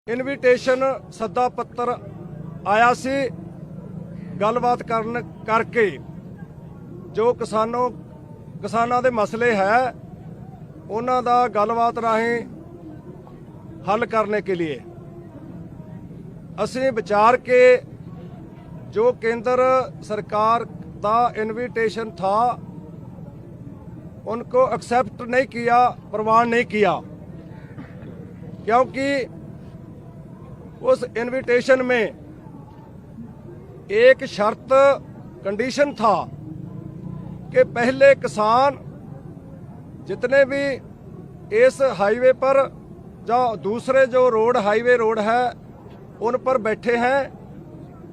Invitation सद्दा पत्र आया सी गलबात करके जो किसानां दे मसले है उन्हां दा गलबात राहीं हल करने के लिए असीं विचार के जो केंद्र सरकार का इनविटेशन था उनको एक्सेप्ट नहीं किया, प्रवान नहीं किया, क्योंकि उस इनविटेशन में एक शर्त कंडीशन था कि पहले किसान जितने भी इस हाईवे पर जो दूसरे जो हाईवे रोड है उन पर बैठे हैं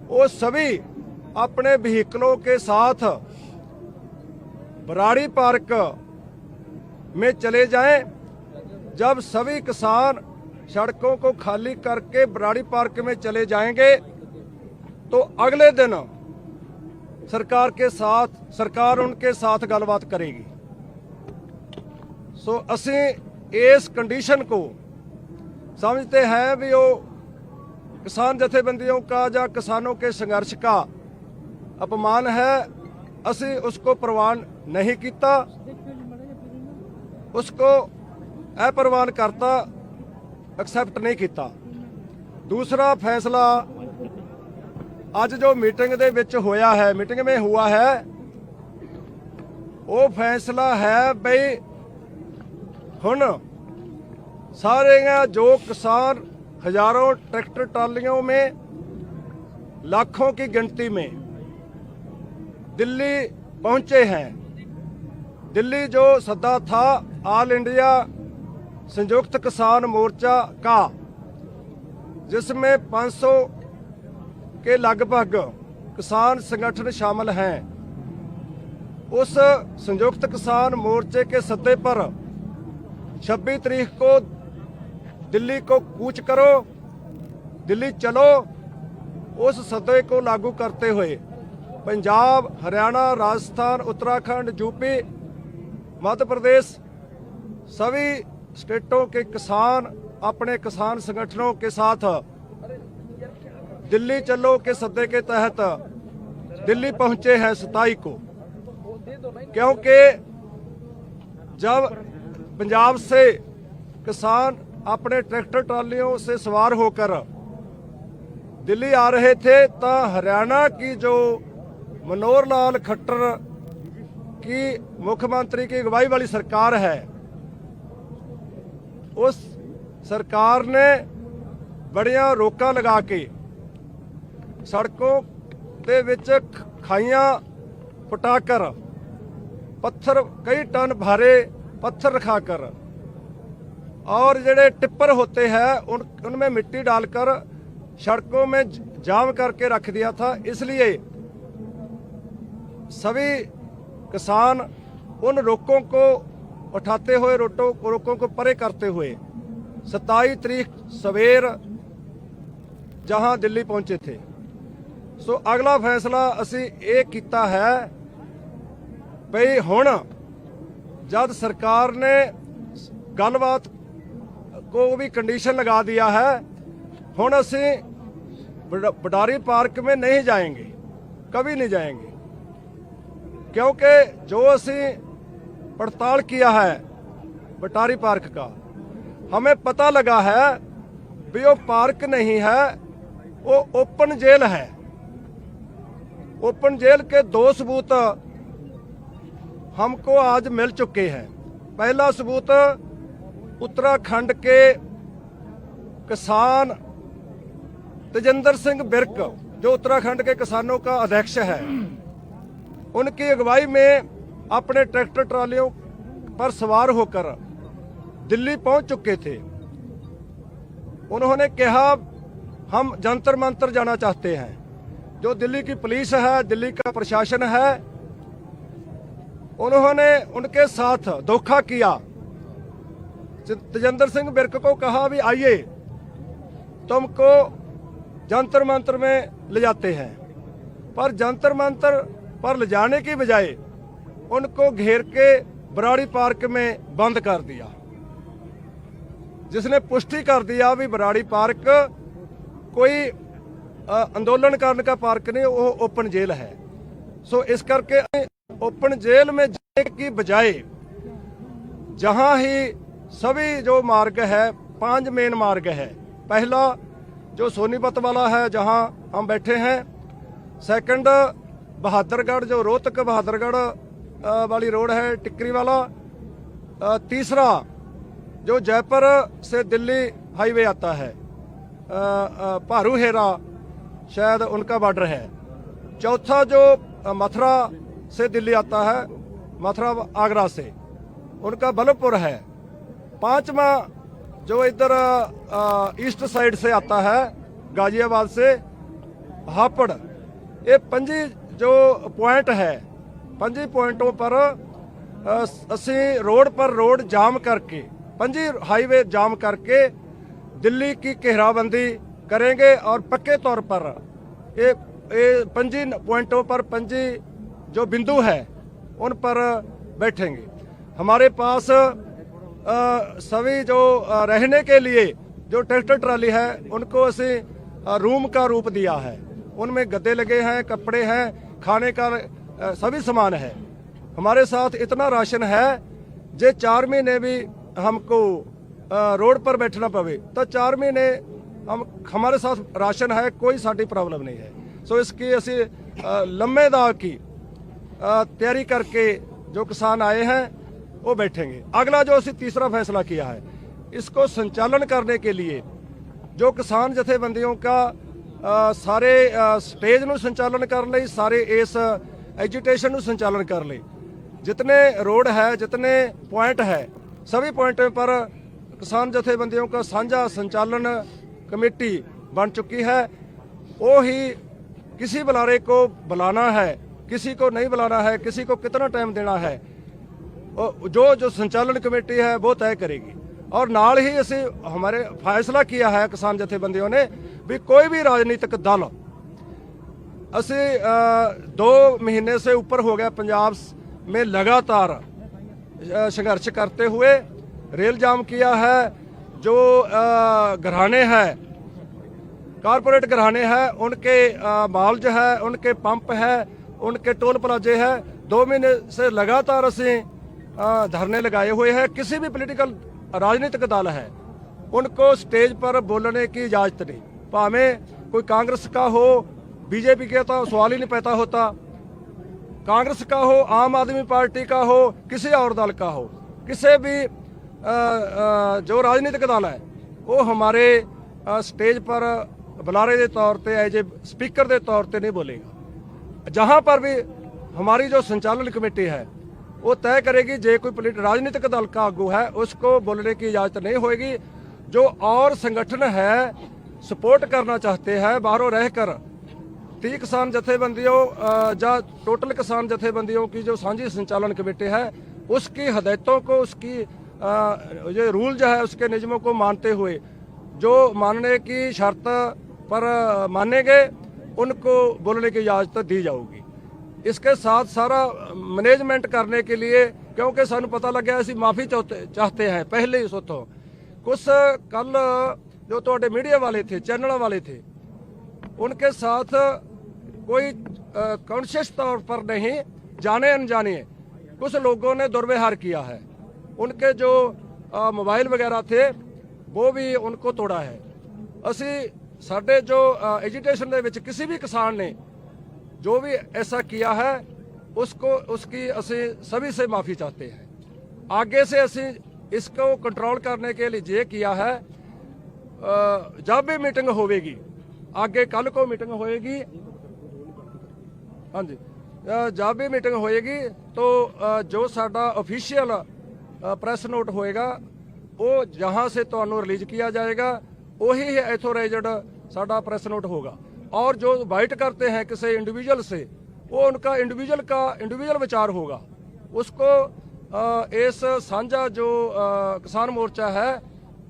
वो सभी अपने व्हीकलों के साथ बराड़ी पार्क में चले जाएं। जब सभी किसान सड़कों को खाली करके बराड़ी पार्क में चले जाएंगे तो अगले दिन सरकार उनके साथ गलबात करेगी। सो असी इस कंडीशन को समझते हैं भी वो किसान जथेबंदियों का या किसानों के संघर्ष का अपमान है। असी उसको प्रवान नहीं किया, उसको अप्रवान करता, एक्सेप्ट नहीं किया। दूसरा फैसला आज जो मीटिंग दे विच होया है, मीटिंग में हुआ है, वो फैसला है बई हुण सारे जो किसान हजारों ट्रैक्टर ट्रालियों में लाखों की गिनती में दिल्ली पहुंचे हैं। दिल्ली जो सद्दा था ऑल इंडिया संयुक्त किसान मोर्चा का, जिसमें 500 के लगभग किसान संगठन शामिल हैं, उस संयुक्त किसान मोर्चे के सद्दे पर 26 तारीख को दिल्ली को कूच करो, दिल्ली चलो। उस सद्दे को लागू करते हुए पंजाब, हरियाणा, राजस्थान, उत्तराखंड, यूपी, मध्य प्रदेश सभी स्टेटों के किसान अपने किसान संगठनों के साथ दिल्ली चलो के सद्दे के तहत दिल्ली पहुंचे हैं 27 को। क्योंकि जब पंजाब से किसान अपने ट्रैक्टर ट्रालियों से सवार होकर दिल्ली आ रहे थे तो हरियाणा की जो मनोहर लाल खट्टर की मुख्यमंत्री की अगुवाई वाली सरकार है, उस सरकार ने बड़ियां रोका लगा के सड़कों के विच खाइयां पटाकर पत्थर कई टन भारे पत्थर रखाकर और जेडे टिप्पर होते हैं उनमें मिट्टी डालकर सड़कों में जाम करके रख दिया था। इसलिए सभी किसान उन रोकों को उठाते हुए रोकों को परे करते हुए 27 तारीख सवेर जहां दिल्ली पहुंचे थे। सो अगला फैसला असी ये किया है भई हुण जब सरकार ने गलबात को भी कंडीशन लगा दिया है, हुण असी बराड़ी पार्क में नहीं जाएंगे, कभी नहीं जाएंगे, क्योंकि जो असी पड़ताल किया है बटारी पार्क का, हमें पता लगा है भी वो पार्क नहीं है, वो ओपन जेल है। ओपन जेल के 2 सबूत हमको आज मिल चुके हैं। पहला सबूत उत्तराखंड के किसान तेजिंदर सिंह बिर्क, जो उत्तराखंड के किसानों का अध्यक्ष है, उनकी अगुवाई में अपने ट्रैक्टर ट्रालियों पर सवार होकर दिल्ली पहुंच चुके थे। उन्होंने कहा हम जंतर मंतर जाना चाहते हैं। जो दिल्ली की पुलिस है, दिल्ली का प्रशासन है, उन्होंने उनके साथ धोखा किया। तेजिंदर सिंह बिर्क को कहा भी आइए तुमको जंतर मंतर में ले जाते हैं, पर जंतर मंतर पर ले जाने की बजाय उनको घेर के बराड़ी पार्क में बंद कर दिया। जिसने पुष्टि कर दिया भी बराड़ी पार्क कोई अंदोलन करने का पार्क नहीं, वो ओपन जेल है। सो इस करके ओपन जेल में जाने की बजाय जहां ही सभी जो मार्ग है, 5 मेन मार्ग है। पहला जो सोनीपत वाला है जहां हम बैठे हैं, सेकंड बहादुरगढ़ जो रोहतक बहादुरगढ़ वाली रोड है टिकरी वाला, तीसरा जो जयपुर से दिल्ली हाईवे आता है, भारू हेरा शायद उनका बॉर्डर है, चौथा जो मथुरा से दिल्ली आता है, मथुरा आगरा से उनका बल्लभपुर है, पांचवा जो इधर ईस्ट साइड से आता है गाजियाबाद से हापड़। ये 5 जो पॉइंट है, 5 पॉइंटों पर असी रोड पर रोड जाम करके, 5 हाईवे जाम करके दिल्ली की घेराबंदी करेंगे और पक्के तौर पर ये 5 पॉइंटों पर 5 जो बिंदु है उन पर बैठेंगे। हमारे पास सभी जो रहने के लिए जो ट्रैक्टर ट्राली है उनको असी रूम का रूप दिया है, उनमें गद्दे लगे हैं, कपड़े हैं, खाने का सभी सामान है। हमारे साथ इतना राशन है जे 4 महीने भी हमको रोड पर बैठना पवे तो 4 महीने हमारे साथ राशन है, कोई साड़ी प्रॉब्लम नहीं है। सो इसकी असी लंबे दाव की तैयारी करके जो किसान आए हैं वो बैठेंगे। अगला जो असी तीसरा फैसला किया है, इसको संचालन करने के लिए जो किसान जथेबंदियों का सारे स्टेज ਨੂੰ संचालन करने ਲਈ, सारे इस एजिटेशन ਨੂੰ संचालन करने ਲਈ जितने रोड है, जितने पॉइंट है, सभी पॉइंटों पर किसान जथेबंदियों का साझा संचालन कमेटी बन चुकी है। वो ही किसी बुलारे को बुलाना है, किसी को नहीं बुलाना है, किसी को कितना टाइम देना है, जो संचालन कमेटी है वो तय करेगी। और नाल ही असी हमारे फैसला किया है किसान जथेबंदियों ने भी कोई भी राजनीतिक दल, असी 2 महीने से ऊपर हो गया पंजाब में लगातार संघर्ष करते हुए रेल जाम किया है। जो घराने हैं, कारपोरेट घराने हैं, उनके माल जो है, उनके पंप है, उनके टोल प्लाजे है, 2 महीने से लगातार असी धरने लगाए हुए हैं। किसी भी पॉलिटिकल राजनीतिक दल है उनको स्टेज पर बोलने की इजाजत नहीं, भावें कोई कांग्रेस का हो, बीजेपी का तो सवाल ही नहीं पैदा होता, कांग्रेस का हो, आम आदमी पार्टी का हो, किसी और दल का हो, किसी भी जो राजनीतिक दल है वो हमारे स्टेज पर बुलारे के तौर पर एज ए स्पीकर के तौर पर नहीं बोलेगा। जहां पर भी हमारी जो संचालन कमेटी है वो तय करेगी, जे कोई राजनीतिक दल का आगू है उसको बोलने की इजाजत नहीं होगी। जो और संगठन है सपोर्ट करना चाहते हैं बाहरों रहकर, 30 किसान जथेबंदियों या टोटल किसान जथेबंदियों की जो साझी संचालन कमेटी है उसकी हदायतों को, उसकी ये रूल जो है उसके नियमों को मानते हुए जो मानने की शर्त पर मानेंगे उनको बोलने की इजाजत दी जाएगी। इसके साथ सारा मैनेजमेंट करने के लिए, क्योंकि सानू पता लग गया असी माफ़ी चाहते हैं पहले ही सोतो कुछ कल जो थोड़े मीडिया वाले थे, चैनल वाले थे, उनके साथ कोई कॉन्शियस तौर पर नहीं, जाने अनजाने कुछ लोगों ने दुर्व्यवहार किया है। उनके जो मोबाइल वगैरह थे वो भी उनको तोड़ा है। असी साडे जो एजुटेशन दे विच किसी भी किसान ने जो भी ऐसा किया है उसको, उसकी असी सभी से माफ़ी चाहते हैं। आगे से असी इसको कंट्रोल करने के लिए ये किया है, जब भी मीटिंग होगी, आगे कल को मीटिंग होएगी, हाँ जी, जब भी मीटिंग होएगी तो जो साडा ऑफिशियल प्रेस नोट होएगा वो जहाँ से तो रिलीज किया जाएगा, वही एथोराइज्ड साडा प्रेस नोट होगा। और जो बाइट करते हैं किसी इंडिविजुअल से, वो उनका इंडिविजुअल विचार होगा, उसको इस साझा जो किसान मोर्चा है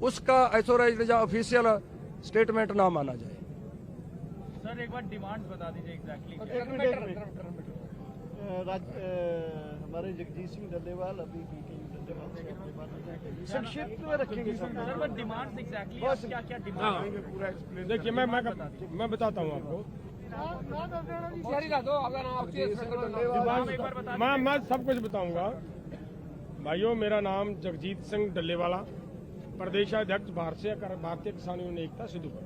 उसका एथोराइज्ड या ऑफिशियल स्टेटमेंट ना माना जाए। सर एक बार डिमांड बता दीजिए एग्जैक्टली। हमारे जगजीत सिंह डल्लेवाल अभी संक्षिप्त में रखेंगे सर बट डिमांड्स एग्जैक्टली क्या क्या डिमांड देखिए मैं बताता हूँ आपको। मैं सब कुछ बताऊंगा। भाइयों, मेरा नाम जगजीत सिंह डल्लेवाला, प्रदेशाध्यक्ष भारतीय किसान यूनियन एकता सिद्धूपुर।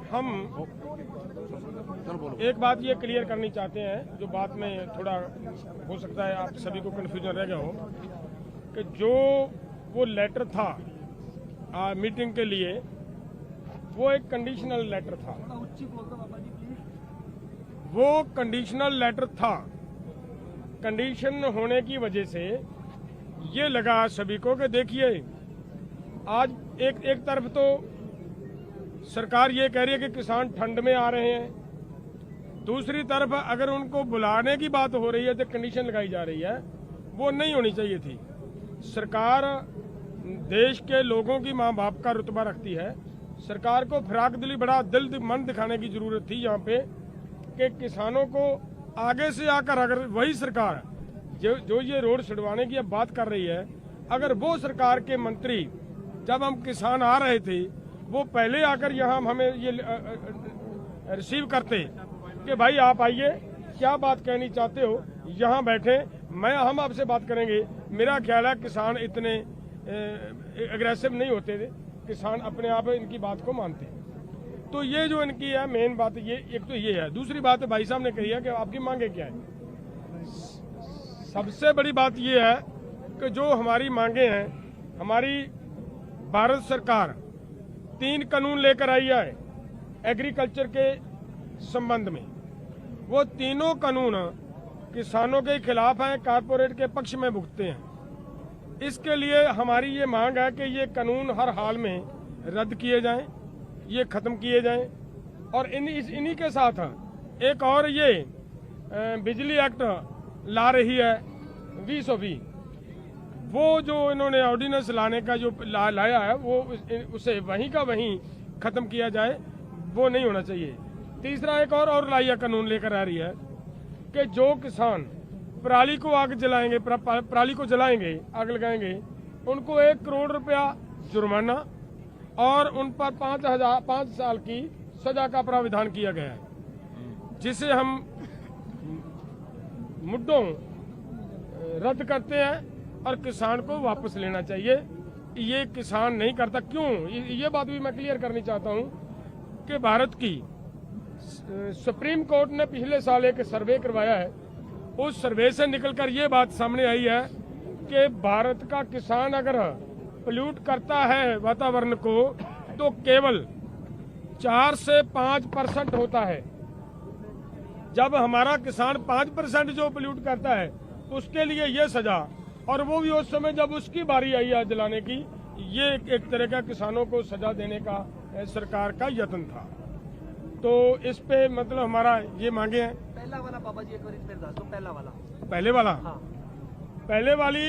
हम एक बात ये क्लियर करनी चाहते हैं, जो बात में थोड़ा हो सकता है आप सभी को कन्फ्यूजन रह गया हो, कि जो वो लेटर था मीटिंग के लिए, वो एक कंडीशनल लेटर था। वो कंडीशनल लेटर था। कंडीशन होने की वजह से ये लगा सभी को कि देखिए, आज एक तरफ तो सरकार ये कह रही है कि किसान ठंड में आ रहे हैं, दूसरी तरफ अगर उनको बुलाने की बात हो रही है तो कंडीशन लगाई जा रही है, वो नहीं होनी चाहिए थी। सरकार देश के लोगों की माँ बाप का रुतबा रखती है। सरकार को फिराक दिली बड़ा दिल मन दिखाने की जरूरत थी यहाँ पे, कि किसानों को आगे से आकर, अगर वही सरकार जो ये रोड छुड़वाने की अब बात कर रही है, अगर वो सरकार के मंत्री जब हम किसान आ रहे थे वो पहले आकर यहाँ हमें ये रिसीव करते कि भाई आप आइए, क्या बात कहनी चाहते हो, यहाँ बैठे, हम आपसे बात करेंगे। मेरा ख्याल है किसान इतने एग्रेसिव नहीं होते थे, किसान अपने आप इनकी बात को मानते हैं। तो ये जो इनकी है मेन बात, ये एक तो ये है। दूसरी बात भाई साहब ने कही है कि आपकी मांगे क्या है। सबसे बड़ी बात ये है कि जो हमारी मांगे हैं, हमारी भारत सरकार 3 कानून लेकर आई है एग्रीकल्चर के संबंध में। वो तीनों कानून किसानों के खिलाफ हैं, कारपोरेट के पक्ष में भुगतते हैं। इसके लिए हमारी ये मांग है कि ये कानून हर हाल में रद्द किए जाएं, ये खत्म किए जाएं। और इन्हीं के साथ एक और ये बिजली एक्ट ला रही है 2020, वो जो इन्होंने ऑर्डिनेंस लाने का जो लाया है, वो उसे वहीं का वहीं खत्म किया जाए, वो नहीं होना चाहिए। तीसरा एक और लाइया कानून लेकर आ रही है कि जो किसान पराली को आग जलाएंगे, पराली को जलाएंगे, आग लगाएंगे, उनको 1 करोड़ रुपया जुर्माना और उन पर 5 साल की सजा का प्राविधान किया गया है, जिसे हम मुद्दों रद्द करते हैं और किसान को वापस लेना चाहिए। ये किसान नहीं करता, क्यों? ये बात भी मैं क्लियर करनी चाहता हूँ कि भारत की सुप्रीम कोर्ट ने पिछले साल एक सर्वे करवाया है। उस सर्वे से निकलकर ये बात सामने आई है कि भारत का किसान अगर पोल्यूट करता है वातावरण को तो केवल 4 से 5% होता है। जब हमारा किसान 5% जो पोल्यूट करता है उसके लिए ये सजा, और वो भी उस समय जब उसकी बारी आई है जलाने की। ये एक तरह का किसानों को सजा देने का सरकार का यत्न था। तो इस पे मतलब हमारा ये मांगे हैं। पहला वाला बाबा जी एक बार फिर दस दो, पहला वाला। पहले वाला, हाँ। पहले वाली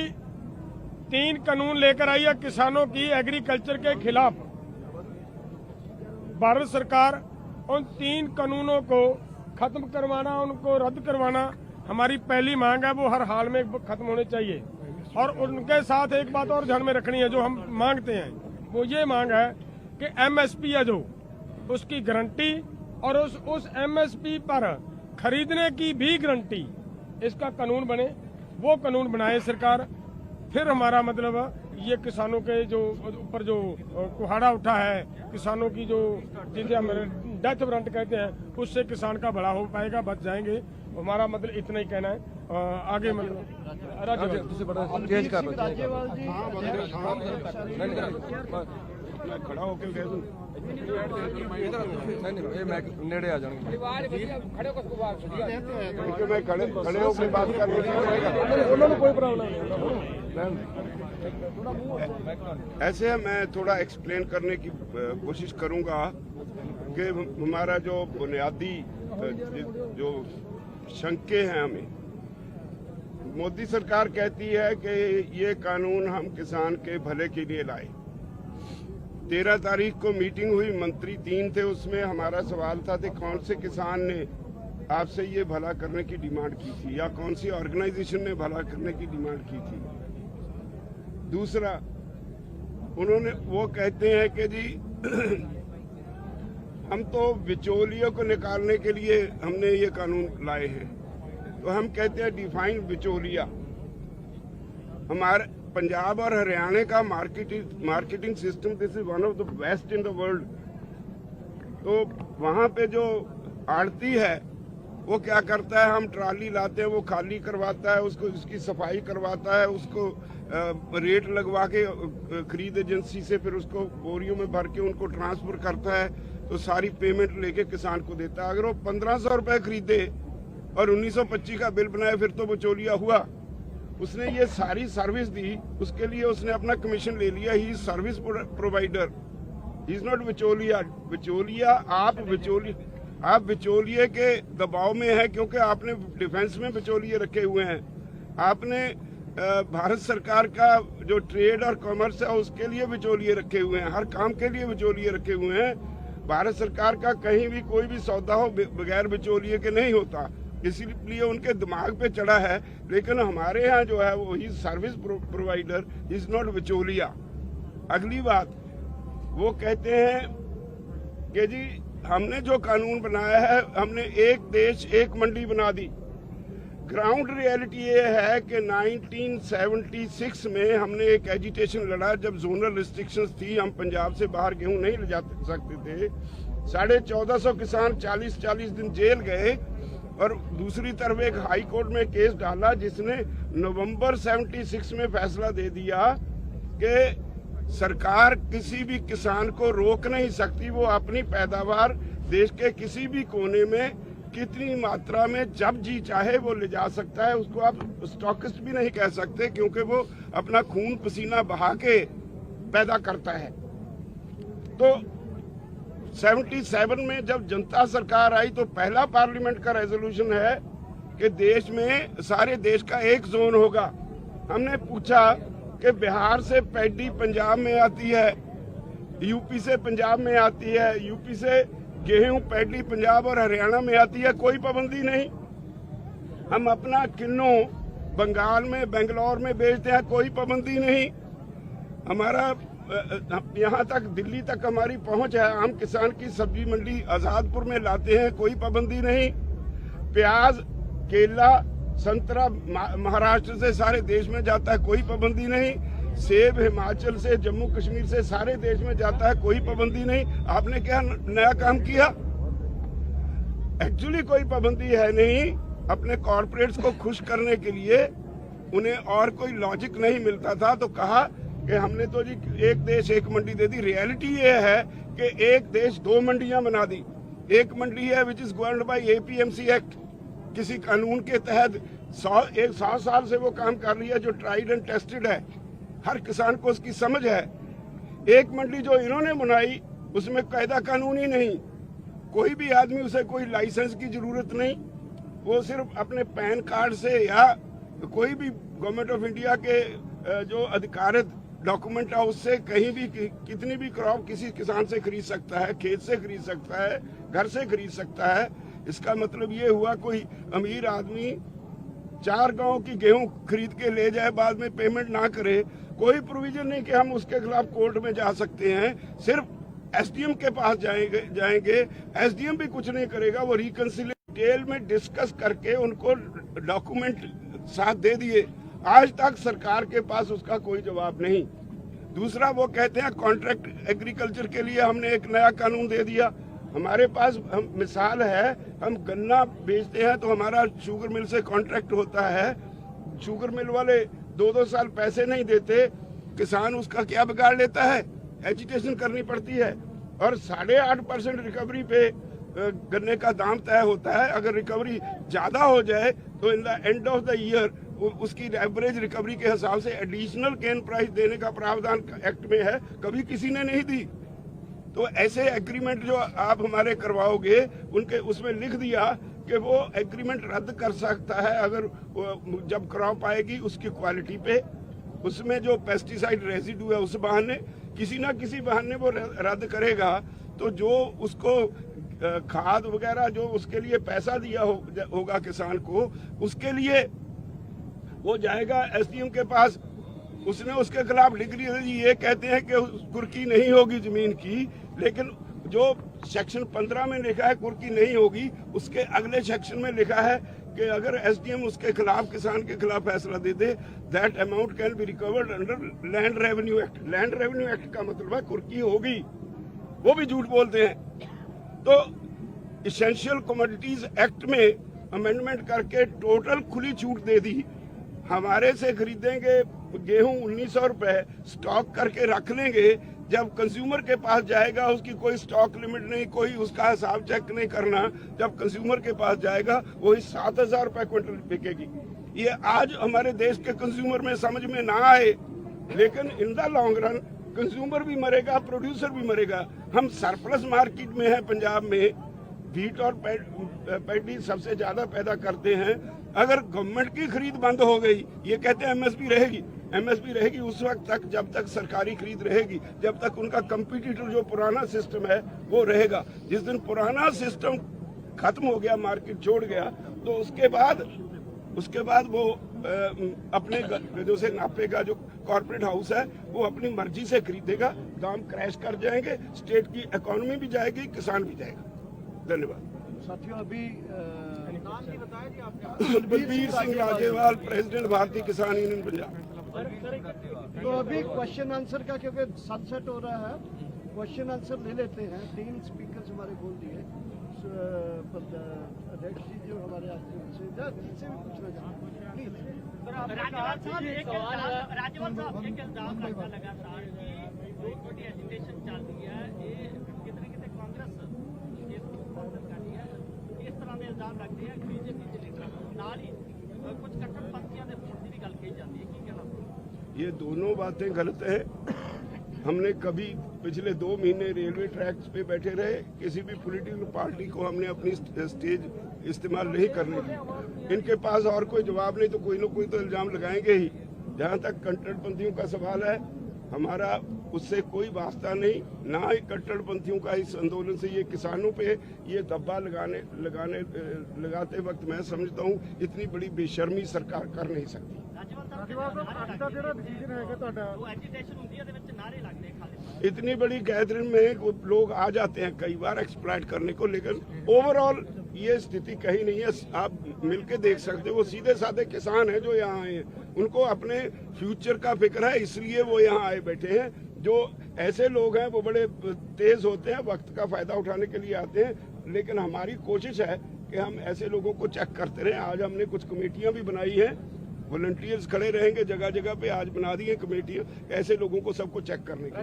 3 कानून लेकर आई है किसानों की एग्रीकल्चर के खिलाफ। भारत सरकार उन 3 कानूनों को खत्म करवाना, उनको रद्द करवाना हमारी पहली मांग है। वो हर हाल में खत्म होने चाहिए। और उनके साथ एक बात और ध्यान में रखनी है, जो हम मांगते हैं, वो ये मांग है कि एमएसपी है जो, उसकी गारंटी और उस एमएसपी पर खरीदने की भी गारंटी, इसका कानून बने। वो कानून बनाए सरकार। फिर हमारा मतलब ये किसानों के जो ऊपर जो कुहाड़ा उठा है, किसानों की जो जिसे हम डेथ वारंट कहते हैं, उससे किसान का भला हो पाएगा, बच जाएंगे। हमारा मतलब इतना ही कहना है। आगे मतलब खड़ा होकर कह दूं नेड़े आ जाएंगे। मैं खड़े होकर बात कर उन्होंने कोई प्रॉब्लम नहीं। ऐसे मैं थोड़ा एक्सप्लेन करने की कोशिश करूंगा कि हमारा जो बुनियादी जो शंके हैं, हमें मोदी सरकार कहती है कि ये कानून हम किसान के भले के लिए लाए। 13 तारीख को मीटिंग हुई, मंत्री 3 थे उसमें। हमारा सवाल था कि कौन से किसान ने आपसे ये भला करने की डिमांड की थी, या कौन सी ऑर्गेनाइजेशन ने भला करने की डिमांड की थी? दूसरा, उन्होंने वो कहते हैं कि जी हम तो बिचौलियों को निकालने के लिए हमने ये कानून लाए हैं। तो हम कहते हैं डिफाइन बिचौलिया। हमारे पंजाब और हरियाणा का marketing system this is one of the best in the world. तो वहाँ पे जो आड़ती है वो क्या करता है, हम ट्राली लाते हैं, वो खाली करवाता है, उसको उसकी सफाई करवाता है, उसको रेट लगवा के खरीद एजेंसी से फिर उसको बोरियों में भर के उनको ट्रांसफर करता है, तो सारी पेमेंट लेके किसान को देता है। अगर वो 1500 रुपए खरीदे और 1925 का बिल बनाए फिर तो बिचौलिया हुआ। उसने ये सारी सर्विस दी, उसके लिए उसने अपना कमीशन ले लिया। He service provider, he is not बिचौलिया। बिचौलिया आप बिचौलिए के दबाव में है, क्योंकि आपने डिफेंस में बिचौलिए रखे हुए हैं। आपने भारत सरकार का जो ट्रेड और कॉमर्स है उसके लिए बिचौलिए रखे हुए हैं, हर काम के लिए बिचौलिए रखे हुए हैं। भारत सरकार का कहीं भी कोई भी सौदा हो बगैर बिचौलिए के नहीं होता, इसीलिए उनके दिमाग पे चढ़ा है। लेकिन हमारे यहाँ जो है वो ही सर्विस प्रोवाइडर, इज नॉट बिचौलिया। अगली बात, वो कहते हैं कि जी हमने जो कानून बनाया है, हमने एक देश एक मंडी बना दी। ग्राउंड रियलिटी ये है कि 1976 में हमने एक एजिटेशन लड़ा, जब जोनल रिस्ट्रिक्शंस थी, हम पंजाब से बाहर गेहूं नहीं ले जा सकते थे। 1450 किसान 40-40 दिन जेल गए, और दूसरी तरफ एक हाई कोर्ट में केस डाला जिसने नवंबर 76 में फैसला दे दिया कि सरकार किसी भी किसान को रोक नहीं सकती, वो अपनी पैदावार देश के किसी भी कोने में कितनी मात्रा में जब जी चाहे वो ले जा सकता है। उसको आप स्टॉकिस्ट भी नहीं कह सकते, क्योंकि वो अपना खून पसीना बहा के पैदा करता है। तो 77 में जब जनता सरकार आई तो पहला पार्लियामेंट का रेजोल्यूशन है कि देश में, सारे देश का एक जोन होगा। हमने पूछा कि बिहार से पैडी पंजाब में आती है, यूपी से पंजाब में आती है, यूपी से गेहूं पैडी पंजाब और हरियाणा में आती है, कोई पाबंदी नहीं। हम अपना किन्नों बंगाल में, बेंगलोर में बेचते हैं, कोई पाबंदी नहीं। हमारा यहाँ तक दिल्ली तक हमारी पहुंच है। हम किसान की सब्जी मंडी आजादपुर में लाते हैं, कोई पाबंदी नहीं। प्याज, केला, संतरा महाराष्ट्र से सारे देश में जाता है, कोई पाबंदी नहीं। सेब हिमाचल से, जम्मू कश्मीर से सारे देश में जाता है, कोई पाबंदी नहीं। आपने क्या नया काम किया? एक्चुअली कोई पाबंदी है नहीं। अपने कॉर्पोरेट्स को खुश करने के लिए उन्हें और कोई लॉजिक नहीं मिलता था, तो कहा कि हमने तो जी एक देश एक मंडी दे दी। रियलिटी ये है कि एक देश दो मंडियां बना दी। एक मंडी है which is governed bye APMC act, किसी कानून के तहत 100 साल से वो काम कर रही है, जो ट्राइड एंड टेस्टेड है, हर किसान को उसकी समझ है। एक मंडी जो इन्होंने बनाई उसमें कायदा कानून ही नहीं, कोई भी आदमी, उसे कोई लाइसेंस की जरूरत नहीं, वो सिर्फ अपने पैन कार्ड से या कोई भी गवर्नमेंट ऑफ इंडिया के जो अधिकारित डॉक्यूमेंट है उससे कहीं भी कितनी भी क्रॉप किसी किसान से खरीद सकता है, खेत से खरीद सकता है, घर से खरीद सकता है। इसका मतलब ये हुआ कोई अमीर आदमी 4 गांव की गेहूं खरीद के ले जाए, बाद में पेमेंट ना करे, कोई प्रोविजन नहीं कि हम उसके खिलाफ कोर्ट में जा सकते हैं। सिर्फ एसडीएम के पास जाएंगे, एसडीएम भी कुछ नहीं करेगा, वो रिकंसिलिएशन डिटेल में डिस्कस करके उनको डॉक्यूमेंट साथ दे दिए। आज तक सरकार के पास उसका कोई जवाब नहीं। दूसरा, वो कहते हैं कॉन्ट्रैक्ट एग्रीकल्चर के लिए हमने एक नया कानून दे दिया। हमारे पास मिसाल है, हम गन्ना बेचते हैं तो हमारा शुगर मिल से कॉन्ट्रैक्ट होता है, शुगर मिल वाले 2-2 साल पैसे नहीं देते, किसान उसका क्या बिगाड़ लेता है, एजिटेशन करनी पड़ती है, और 8.5% रिकवरी पे गन्ने का दाम तय होता है। अगर रिकवरी ज्यादा हो जाए तो in the end of the year उसकी एवरेज रिकवरी के हिसाब से एडिशनल केन प्राइस देने का प्रावधान एक्ट में है, कभी किसी ने नहीं दी। तो ऐसे एग्रीमेंट जो आप हमारे करवाओगे, उनके उसमें लिख दिया कि वो एग्रीमेंट रद्द कर सकता है अगर जब क्रॉप आएगी उसकी क्वालिटी पे, उसमें जो पेस्टिसाइड रेजिडू है उस बहाने, किसी ना किसी बहाने वो रद्द करेगा। तो जो उसको खाद वगैरह जो उसके लिए पैसा दिया होगा किसान को, उसके लिए वो जाएगा एसडीएम के पास, उसने उसके खिलाफ डिग्री दी, ये कहते हैं कि कुर्की नहीं होगी जमीन की, लेकिन जो सेक्शन 15 में लिखा है कुर्की नहीं होगी, उसके अगले सेक्शन में लिखा है कि अगर एसडीएम उसके खिलाफ, किसान के खिलाफ फैसला दे दे, that amount can be recovered under land revenue act. Land revenue act का मतलब है कुर्की होगी, वो भी झूठ बोलते हैं। तो इसेंशियल कमोडिटीज एक्ट में अमेंडमेंट करके टोटल खुली छूट दे दी। हमारे से खरीदेंगे गेहूं 1900 रुपए, स्टॉक करके रख लेंगे, जब कंज्यूमर के पास जाएगा उसकी कोई स्टॉक लिमिट नहीं, कोई उसका हिसाब चेक नहीं करना, जब कंज्यूमर के पास जाएगा वही 7000 रुपए क्विंटल बिकेगी। ये आज हमारे देश के कंज्यूमर में समझ में ना आए, लेकिन in the long run consumer भी मरेगा, प्रोड्यूसर भी मरेगा। हम सरप्लस मार्केट में हैं, पंजाब में व्हीट और पैडी सबसे ज्यादा पैदा करते हैं। अगर गवर्नमेंट की खरीद बंद हो गई, ये कहते हैं एमएसपी रहेगी, एमएसपी रहेगी उस वक्त तक जब तक सरकारी खरीद रहेगी, जब तक उनका कंपटीटर जो पुराना सिस्टम है वो रहेगा। जिस दिन पुराना सिस्टम खत्म हो गया, मार्केट छोड़ गया, तो उसके बाद वो अपने गजों से नापेगा, जो कॉर्पोरेट हाउस है वो अपनी मर्जी से खरीदेगा, दाम क्रैश कर जाएंगे, स्टेट की इकोनॉमी भी जाएगी, किसान भी जाएगा। धन्यवाद। साथियों, अभी नाम भी बताया जी आपने। बलबीर सिंह राजेवाल, प्रेसिडेंट भारतीय किसान यूनियन पंजाब। तो अभी क्वेश्चन आंसर का, क्योंकि सनसेट हो रहा है, क्वेश्चन आंसर ले लेते हैं। 3 स्पीकर्स हमारे बोल दिए, अध्यक्ष जी जो हमारे जिनसे भी पूछना चाहते हैं प्लीज। राज्यपाल साहब, एक इल्जाम लगता लगातार कि जो छोटी एजिटेशन चल रही है, ये कितने कितने कांग्रेस इस तरह के इल्जाम लगते हैं बीजेपी के नाल ही कुछ कट्टरपंथियों के विरोधी भी गल कही जाती है, की कहना? ये दोनों बातें गलत है। हमने कभी पिछले 2 महीने रेलवे ट्रैक्स पे बैठे रहे, किसी भी पॉलिटिकल पार्टी को हमने अपनी स्टेज इस्तेमाल नहीं करने दी। इनके पास और कोई जवाब नहीं तो कोई ना कोई तो इल्जाम लगाएंगे ही। जहाँ तक कट्टरपंथियों का सवाल है, हमारा उससे कोई वास्ता नहीं, ना ही कट्टरपंथियों का इस आंदोलन से। ये किसानों पे ये दब्बा लगाते वक्त मैं समझता हूँ इतनी बड़ी बेशर्मी सरकार कर नहीं सकती। इतनी बड़ी गैदरिंग में लोग आ जाते हैं कई बार एक्सप्लॉइट करने को, लेकिन ओवरऑल ये स्थिति कहीं नहीं है। आप मिलके देख सकते हो, वो सीधे साधे किसान हैं जो यहाँ आए हैं, उनको अपने फ्यूचर का फिक्र है, इसलिए वो यहाँ आए बैठे हैं। जो ऐसे लोग हैं वो बड़े तेज होते हैं, वक्त का फायदा उठाने के लिए आते हैं, लेकिन हमारी कोशिश है कि हम ऐसे लोगों को चेक करते रहें। आज हमने कुछ कमेटियां भी बनाई हैं, वॉलंटियर्स खड़े रहेंगे जगह जगह पे, आज बना दी है कमेटियां ऐसे लोगों को सबको चेक करने के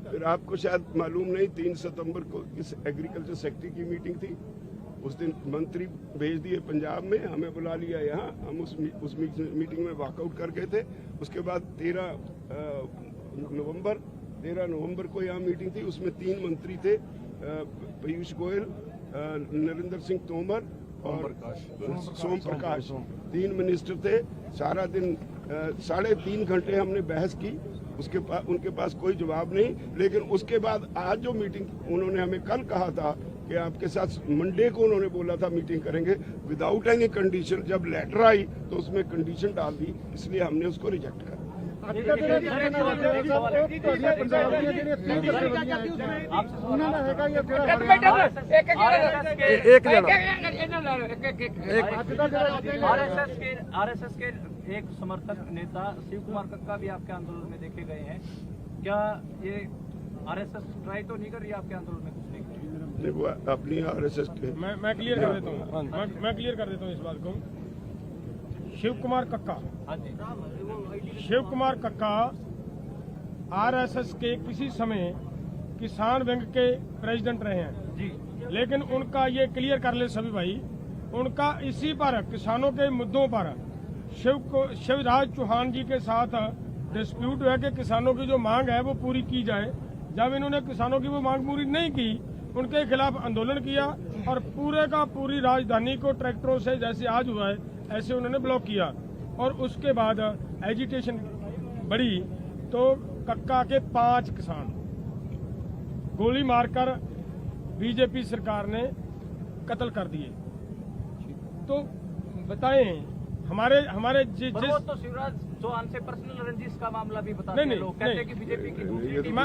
फिर आपको शायद मालूम नहीं, 3 सितंबर को इस एग्रीकल्चर सेक्रेटरी की मीटिंग थी, उस दिन मंत्री भेज दिए पंजाब में, हमें बुला लिया यहाँ, हम उस मीटिंग में वॉकआउट कर गए थे। उसके बाद 13 नवंबर को यहाँ मीटिंग थी, उसमें 3 मंत्री थे, पीयूष गोयल, नरेंद्र सिंह तोमर और सोम प्रकाश, 3 मिनिस्टर थे। सारा दिन 3.5 घंटे हमने बहस की, उनके पास कोई जवाब नहीं। लेकिन उसके बाद आज जो मीटिंग उन्होंने हमें कल कहा था कि आपके साथ मंडे को उन्होंने बोला था मीटिंग करेंगे विदाउट एनी कंडीशन, जब लेटर आई तो उसमें कंडीशन डाल दी, इसलिए हमने उसको रिजेक्ट कर। आरएसएस के एक समर्थक नेता शिव कुमार कक्का भी आपके आंदोलन में देखे गए हैं, क्या ये आरएसएस ट्राई तो नहीं कर रही आपके आंदोलन में? कुछ नहीं, वो अपनी आरएसएस के मैं क्लियर कर देता हूँ, मैं क्लियर कर देता हूँ इस बात को। शिव कुमार कक्का, शिव कुमार कक्का आरएसएस के किसी समय किसान विंग के प्रेसिडेंट रहे हैं जी, लेकिन उनका ये क्लियर कर ले सभी भाई, उनका इसी पर किसानों के मुद्दों पर शिवराज चौहान जी के साथ डिस्प्यूट है कि किसानों की जो मांग है वो पूरी की जाए। जब इन्होंने किसानों की वो मांग पूरी नहीं की उनके खिलाफ आंदोलन किया और पूरे का पूरी राजधानी को ट्रैक्टरों से, जैसे आज हुआ है ऐसे उन्होंने ब्लॉक किया। और उसके बाद एजिटेशन बढ़ी तो कक्का के 5 किसान गोली मारकर बीजेपी सरकार ने कत्ल कर दिए। तो बताएं हमारे जिस वो तो शिवराज चौहान से पर्सनल रंजिश का मामला भी बताते हैं नहीं, लोग, कहते हैं कि बीजेपी की दूसरी टीम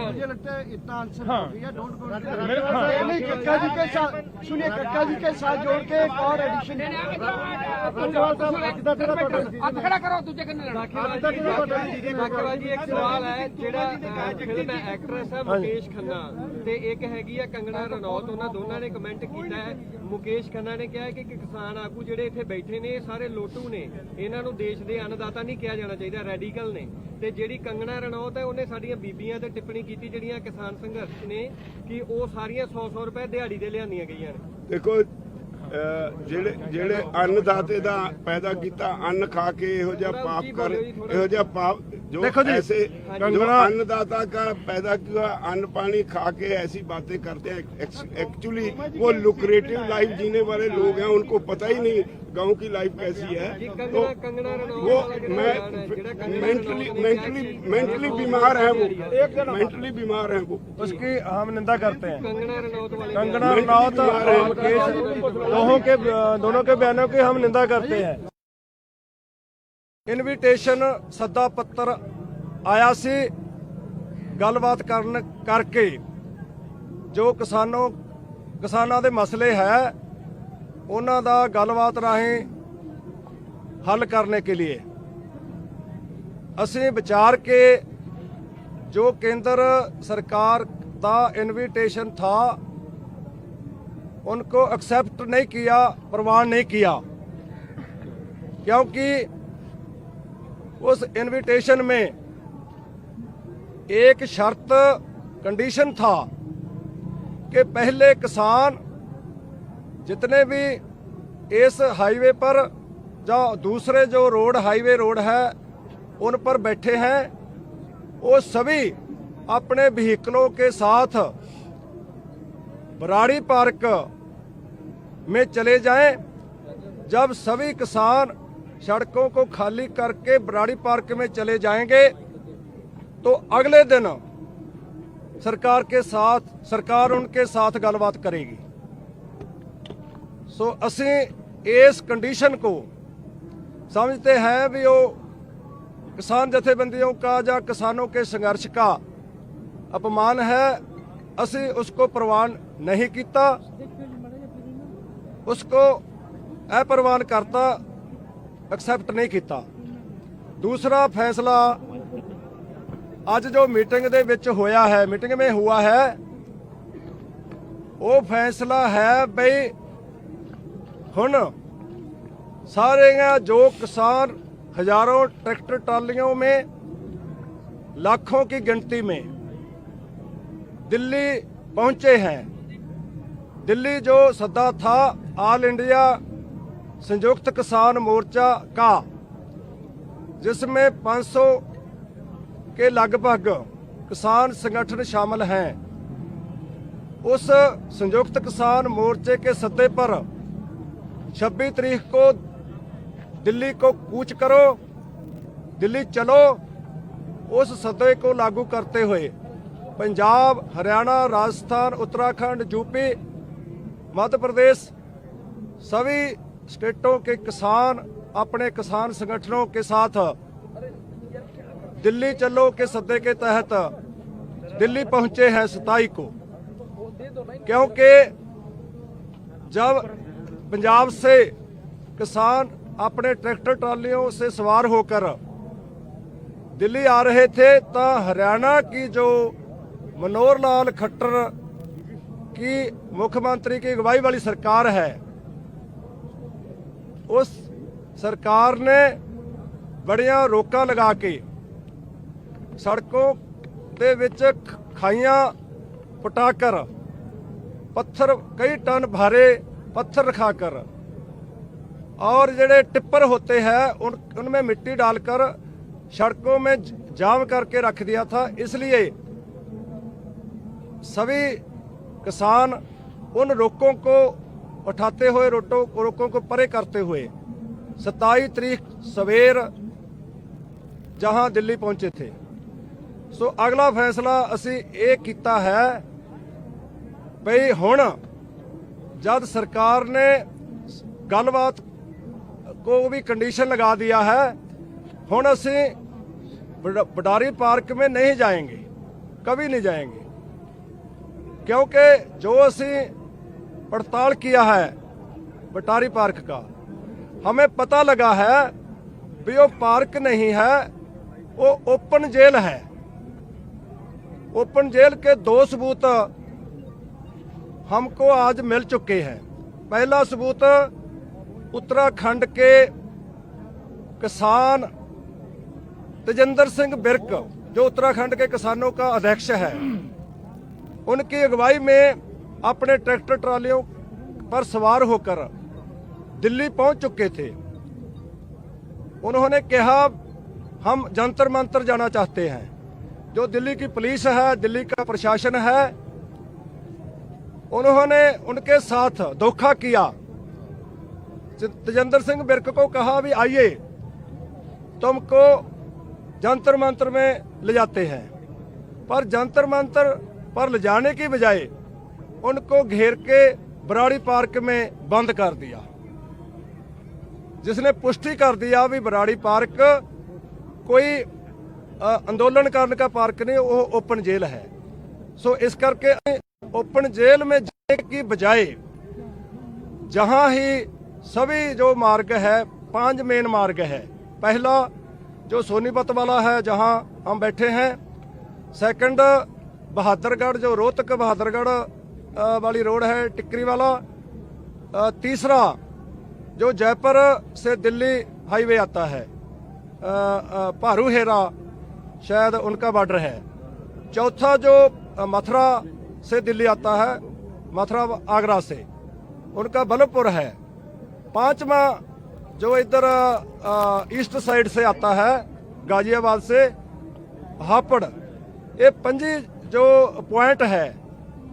मुझे लगता है इतना आंसर हाँ। हो गया, डोंट गो हाँ। नहीं, कक्का जी के साथ सुनिए, कक्का जी के साथ जोड़ के एक और एडिशन ਬਾਕੀ ਇੱਕ ਸਵਾਲ ਹੈ ਜਿਹੜਾ ਫਿਲਮ ਐਕਟਰੈਸ ਹੈ ਮੁਕੇਸ਼ ਖੰਨਾ ਤੇ ਇੱਕ ਹੈਗੀ ਆ ਕੰਗਣਾ ਰਣੌਤ, ਉਹਨਾਂ ਦੋਨਾਂ ਨੇ ਕਮੈਂਟ ਕੀਤਾ ਹੈ। ਮੁਕੇਸ਼ ਖੰਨਾ ਨੇ ਕਿਹਾ ਕਿ ਕਿਸਾਨ ਆਗੂ ਜਿਹੜੇ ਇੱਥੇ ਬੈਠੇ ਨੇ ਇਹ ਸਾਰੇ ਲੋਟੂ ਨੇ, ਇਹਨਾਂ ਨੂੰ ਦੇਸ਼ ਦੇ ਅੰਨਦਾਤਾ ਨਹੀਂ ਕਿਹਾ ਜਾਣਾ ਚਾਹੀਦਾ, ਰੈਡੀਕਲ ਨੇ। ਤੇ ਜਿਹੜੀ ਕੰਗਣਾ ਰਣੌਤ ਹੈ ਉਹਨੇ ਸਾਡੀਆਂ ਬੀਬੀਆਂ ਤੇ ਟਿੱਪਣੀ ਕੀਤੀ ਜਿਹੜੀਆਂ ਕਿਸਾਨ ਸੰਘਰਸ਼ ਨੇ ਕਿ ਉਹ ਸਾਰੀਆਂ 100-100 ਰੁਪਏ ਦਿਹਾੜੀ ਦੇ ਲਿਆਂਦੀਆਂ ਗਈਆਂ ਨੇ। ਦੇਖੋ ਜਿਹੜੇ ਅੰਨਦਾਤੇ ਦਾ ਪੈਦਾ ਕੀਤਾ ਅੰਨ ਖਾ ਕੇ ਇਹੋ ਜਿਹਾ ਪਾਪ ਕਰ, ਇਹੋ ਜਿਹਾ ਪਾਪ जो देखो जी, ऐसे जो अन्नदाता का पैदा किया अन्न पानी खा के ऐसी बातें करते हैं, एक्चुअली वो लुक्रेटिव लाइफ जीने वाले लोग हैं, उनको पता ही नहीं गांव की लाइफ कैसी है। तो वो मेंटली बीमार है, वो मेंटली बीमार है वो। उसकी हम निंदा करते हैं। कंगना रनौत वाले कंगना रनौत और मुकेश दोनों के बयानों की हम निंदा करते हैं। इनविटेशन सद्दा पत्र आया सी गलबात करके जो किसानां दे मसले है उन्हां दा गलबात राहीं हल करने के लिए असीं विचार के जो केंद्र सरकार का इनविटेशन था उनको एक्सेप्ट नहीं किया, प्रवान नहीं किया, क्योंकि उस इनविटेशन में एक शर्त कंडीशन था कि पहले किसान जितने भी इस हाईवे पर जो दूसरे जो रोड हाईवे रोड है उन पर बैठे हैं वो सभी अपने व्हीकलों के साथ बराड़ी पार्क में चले जाएं। जब सभी किसान सड़कों को खाली करके बराड़ी पार्क में चले जाएंगे तो अगले दिन सरकार उनके साथ गलबात करेगी। सो असी इस कंडीशन को समझते हैं भी वो किसान जथेबंदियों का या किसानों के संघर्ष का अपमान है। असी उसको प्रवान नहीं किया, उसको अप्रवान करता, एक्सेप्ट नहीं किया। दूसरा फैसला आज जो मीटिंग दे विच होया है, मीटिंग में हुआ है, वो फैसला है बई हुण सारे जो किसान हजारों ट्रैक्टर ट्रालियों में लाखों की गिनती में दिल्ली पहुंचे हैं। दिल्ली जो सद्दा था ऑल इंडिया संयुक्त किसान मोर्चा का, जिसमें 500 के लगभग किसान संगठन शामिल हैं, उस संयुक्त किसान मोर्चे के सद्दे पर 26 तारीख को दिल्ली को कूच करो, दिल्ली चलो, उस सद्दे को लागू करते हुए पंजाब, हरियाणा, राजस्थान, उत्तराखंड, यूपी, मध्य प्रदेश सभी स्टेटों के किसान अपने किसान संगठनों के साथ दिल्ली चलो के सद्दे के तहत दिल्ली पहुंचे हैं 27 को। क्योंकि जब पंजाब से किसान अपने ट्रैक्टर ट्रालियों से सवार होकर दिल्ली आ रहे थे तो हरियाणा की जो मनोहर लाल खट्टर की मुख्यमंत्री की अगुवाई वाली सरकार है, उस सरकार ने बड़ियां रोकां लगा के सड़कों दे विच खाइयां पटाकर पत्थर कई टन भारे पत्थर रखाकर और जेडे टिप्पर होते हैं उनमें मिट्टी डालकर सड़कों में जाम करके रख दिया था। इसलिए सभी किसान उन रोकों को उठाते हुए रोकों को परे करते हुए 27 तरीक सवेर जहां दिल्ली पहुंचे थे। सो अगला फैसला असी ये कीता है बई हुण जब सरकार ने गलबात को भी कंडीशन लगा दिया है, हुण असी बडारी पार्क में नहीं जाएंगे, कभी नहीं जाएंगे, क्योंकि जो असी पड़ताल किया है बटारी पार्क का, हमें पता लगा है भी वो पार्क नहीं है, वो ओपन जेल है। ओपन जेल के 2 सबूत हमको आज मिल चुके हैं। पहला सबूत उत्तराखंड के किसान तेजिंदर सिंह बिर्क, जो उत्तराखंड के किसानों का अध्यक्ष है, उनकी अगुवाई में अपने ट्रैक्टर ट्रालियों पर सवार होकर दिल्ली पहुंच चुके थे। उन्होंने कहा हम जंतर मंतर जाना चाहते हैं। जो दिल्ली की पुलिस है, दिल्ली का प्रशासन है, उन्होंने उनके साथ धोखा किया। तेजिंदर सिंह बिर्क को कहा भी आइए तुमको जंतर मंतर में ले जाते हैं, पर जंतर मंतर पर ले जाने की बजाय उनको घेर के बराड़ी पार्क में बंद कर दिया, जिसने पुष्टि कर दिया भी बराड़ी पार्क कोई आंदोलन करने का पार्क नहीं, वो ओपन जेल है। सो इस करके ओपन जेल में जाने की बजाय जहां ही सभी जो मार्ग है, 5 मेन मार्ग है। पहला जो सोनीपत वाला है जहां हम बैठे हैं, सेकंड बहादुरगढ़ जो रोहतक बहादुरगढ़ वाली रोड है टिकरी वाला, तीसरा जो जयपुर से दिल्ली हाईवे आता है, भारू हेरा शायद उनका बॉर्डर है, चौथा जो मथुरा से दिल्ली आता है, मथुरा आगरा से उनका बल्लभपुर है, पांचवा जो इधर ईस्ट साइड से आता है गाजियाबाद से हापड़। ये 5 जो पॉइंट है,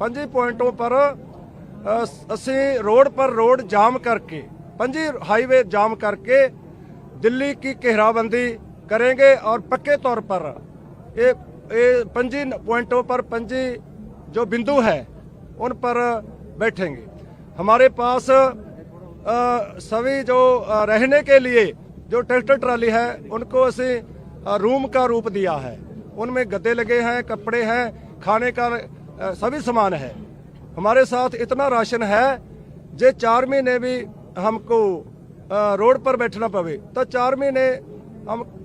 5 पॉइंटों पर असी रोड पर रोड जाम करके, 5 हाईवे जाम करके दिल्ली की घेराबंदी करेंगे और पक्के तौर पर ये 5 पॉइंटों पर 5 जो बिंदु है उन पर बैठेंगे। हमारे पास सभी जो रहने के लिए जो ट्रैक्टर ट्राली है उनको असी रूम का रूप दिया है। उनमें गद्दे लगे हैं, कपड़े हैं, खाने का सभी सामान है। हमारे साथ इतना राशन है जे 4 महीने भी हमको रोड पर बैठना पवे तो 4 महीने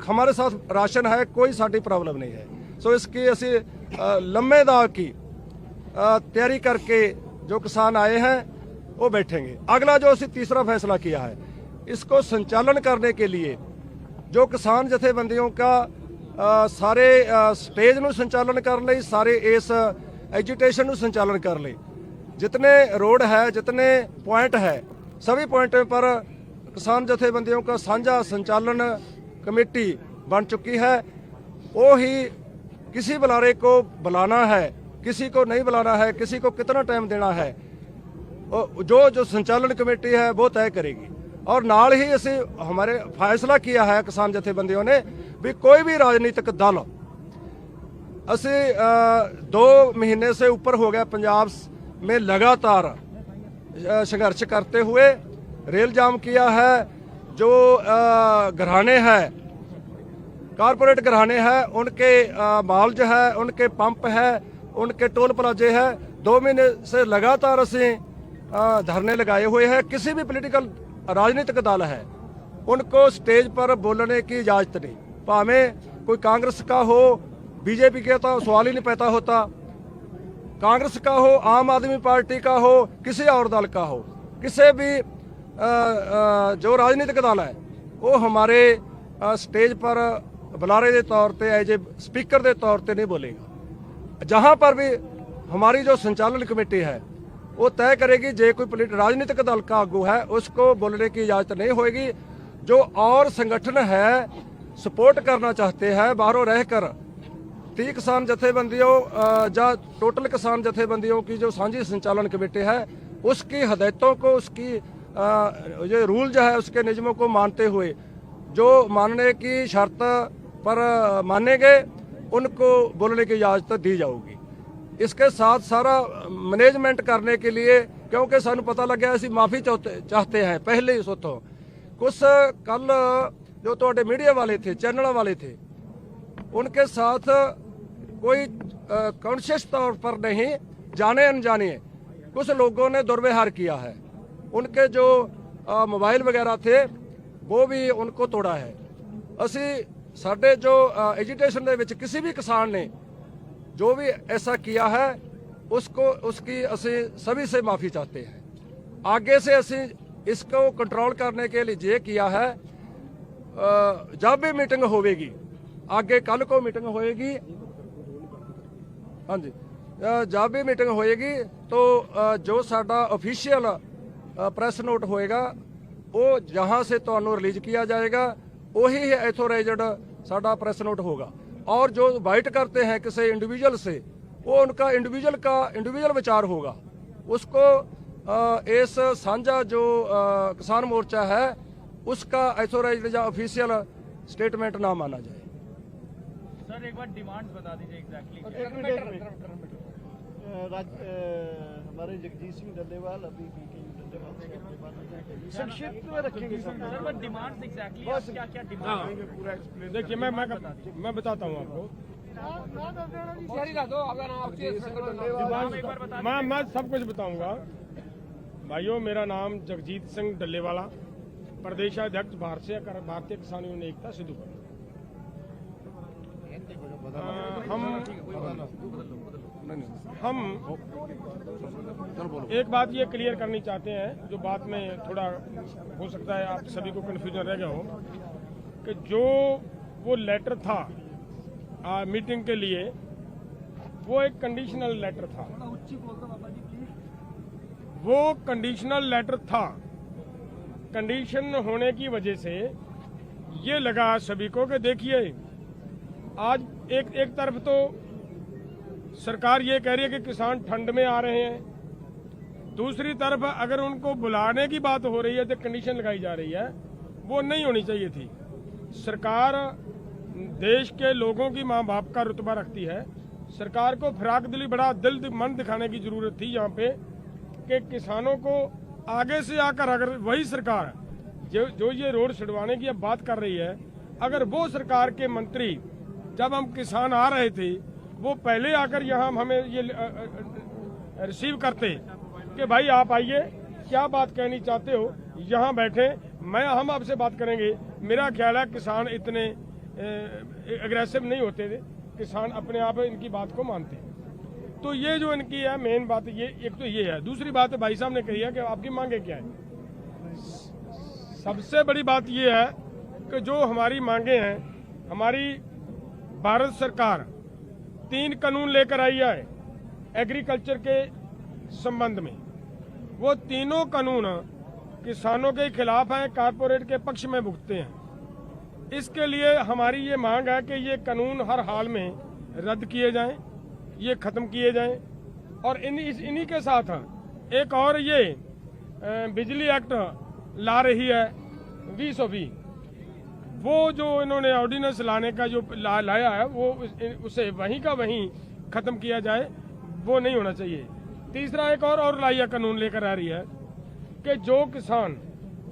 हमारे साथ राशन है, कोई साड़ी प्रॉब्लम नहीं है। सो इसकी असी लंबे दा की तैयारी करके जो किसान आए हैं वो बैठेंगे। अगला जो असी तीसरा फैसला किया है, इसको संचालन करने के लिए जो किसान जथेबंदियों का सारे स्टेज ਨੂੰ संचालन कर ले, सारे इस एजुटेशन संचालन कर ले, जितने रोड है, जितने पॉइंट है, सभी पॉइंटों पर किसान जथेबंदियों का साझा संचालन कमेटी बन चुकी है। वो ही किसी बुलारे को बुलाना है, किसी को नहीं बुलाना है, किसी को कितना टाइम देना है, जो संचालन कमेटी है वो तय करेगी। और नाल ही असी हमारे फैसला किया है किसान जथेबंदियों ने भी कोई भी राजनीतिक दल, असी 2 महीने से ऊपर हो गया पंजाब में लगातार संघर्ष करते हुए रेल जाम किया है। जो घराने हैं, कारपोरेट घराने हैं, उनके मालज है, उनके पंप है, उनके टोल प्लाजे है, 2 महीने से लगातार असी धरने लगाए हुए हैं। किसी भी पॉलिटिकल राजनीतिक दल है उनको स्टेज पर बोलने की इजाजत नहीं, भावें कोई कांग्रेस का हो, बीजेपी का तो सवाल ही नहीं पैदा होता, कांग्रेस का हो, आम आदमी पार्टी का हो, किसी और दल का हो, किसी भी जो राजनीतिक दल है वो हमारे स्टेज पर बुलारे के तौर पर एज ए स्पीकर के तौर पर नहीं बोलेगा। जहां पर भी हमारी जो संचालन कमेटी है वो तय करेगी, जे कोई राजनीतिक दल का आगू है उसको बोलने की इजाजत नहीं होगी। जो और संगठन है सपोर्ट करना चाहते हैं बाहरों रहकर 30 किसान जथेबंदियों या टोटल किसान जथेबंदियों की जो साझी संचालन कमेटी है उसकी हदायतों को, उसकी जो रूल जो है उसके नियमों को मानते हुए जो मानने की शर्त पर मानेंगे उनको बोलने की इजाज़त दी जाएगी। इसके साथ सारा मैनेजमेंट करने के लिए, क्योंकि सानू पता लग गया असी माफ़ी चाहते हैं पहले ही सोतो कुछ कल जो थोड़े मीडिया वाले थे, चैनल वाले थे, उनके साथ कोई कॉन्शियस तौर पर नहीं, जाने अनजाने कुछ लोगों ने दुर्व्यवहार किया है। उनके जो मोबाइल वगैरह थे वो भी उनको तोड़ा है। असी साडे जो एजुटेशन दे विच किसी भी किसान ने जो भी ऐसा किया है उसकी असी सभी से माफ़ी चाहते हैं। आगे से असी इसको कंट्रोल करने के लिए ये किया है, जब भी मीटिंग होगी, आगे कल को मीटिंग होएगी, हाँ जी, जब भी मीटिंग होएगी तो जो साडा ऑफिशियल प्रेस नोट होएगा वो जहाँ से तो रिलीज किया जाएगा, वही एथोराइज्ड साडा प्रेस नोट होगा। और जो बाइट करते हैं किसी इंडिविजुअल से, वो उनका इंडिविजुअल विचार होगा। उसको इस साझा जो किसान मोर्चा है उसका एथोराइज्ड या ऑफिशियल स्टेटमेंट ना माना जाए। सर एक बार डिमांड्स बता दीजिए एग्जैक्टली। हमारे जगजीत सिंह डल्लेवाल अभी संक्षिप्त में रखेंगे सर, डिमांड्स एग्जैक्टली क्या क्या डिमांड? देखिए मैं बताता हूँ आपको। मैं सब कुछ बताऊंगा। भाइयों, मेरा नाम जगजीत सिंह डल्लेवाला, प्रदेशाध्यक्ष भारतीय किसान यूनियन एकता सिद्धूपुर। हम एक बात ये क्लियर करनी चाहते हैं, जो बात में थोड़ा हो सकता है आप सभी को कन्फ्यूजन रह गया हो, कि जो वो लेटर था मीटिंग के लिए, वो एक कंडीशनल लेटर था। वो कंडीशनल लेटर था। कंडीशन होने की वजह से ये लगा सभी को कि देखिए, आज एक तरफ तो सरकार ये कह रही है कि किसान ठंड में आ रहे हैं, दूसरी तरफ अगर उनको बुलाने की बात हो रही है तो कंडीशन लगाई जा रही है, वो नहीं होनी चाहिए थी। सरकार देश के लोगों की माँ बाप का रुतबा रखती है। सरकार को फिराक दिली, बड़ा दिल मन दिखाने की जरूरत थी यहाँ पे, कि किसानों को आगे से आकर, अगर वही सरकार जो ये रोड छुड़वाने की अब बात कर रही है, अगर वो सरकार के मंत्री जब हम किसान आ रहे थे वो पहले आकर यहाँ हमें ये रिसीव करते कि भाई आप आइए, क्या बात कहनी चाहते हो, यहाँ बैठे, हम आपसे बात करेंगे। मेरा ख्याल है किसान इतने एग्रेसिव नहीं होते थे, किसान अपने आप इनकी बात को मानते हैं। तो ये जो इनकी है मेन बात, ये एक तो ये है। दूसरी बात भाई साहब ने कही है कि आपकी मांगे क्या है। सबसे बड़ी बात ये है कि जो हमारी मांगे हैं, हमारी भारत सरकार 3 कानून लेकर आई है एग्रीकल्चर के संबंध में। वो तीनों कानून किसानों के खिलाफ हैं, कारपोरेट के पक्ष में भुगतते हैं। इसके लिए हमारी ये मांग है कि ये कानून हर हाल में रद्द किए जाएं, ये खत्म किए जाएं। और इन्हीं के साथ एक और ये बिजली एक्ट ला रही है 2020, वो जो इन्होंने ऑर्डिनेंस लाने का जो लाया है, वो उसे वहीं का वहीं खत्म किया जाए, वो नहीं होना चाहिए। तीसरा एक और लाइया कानून लेकर आ रही है कि जो किसान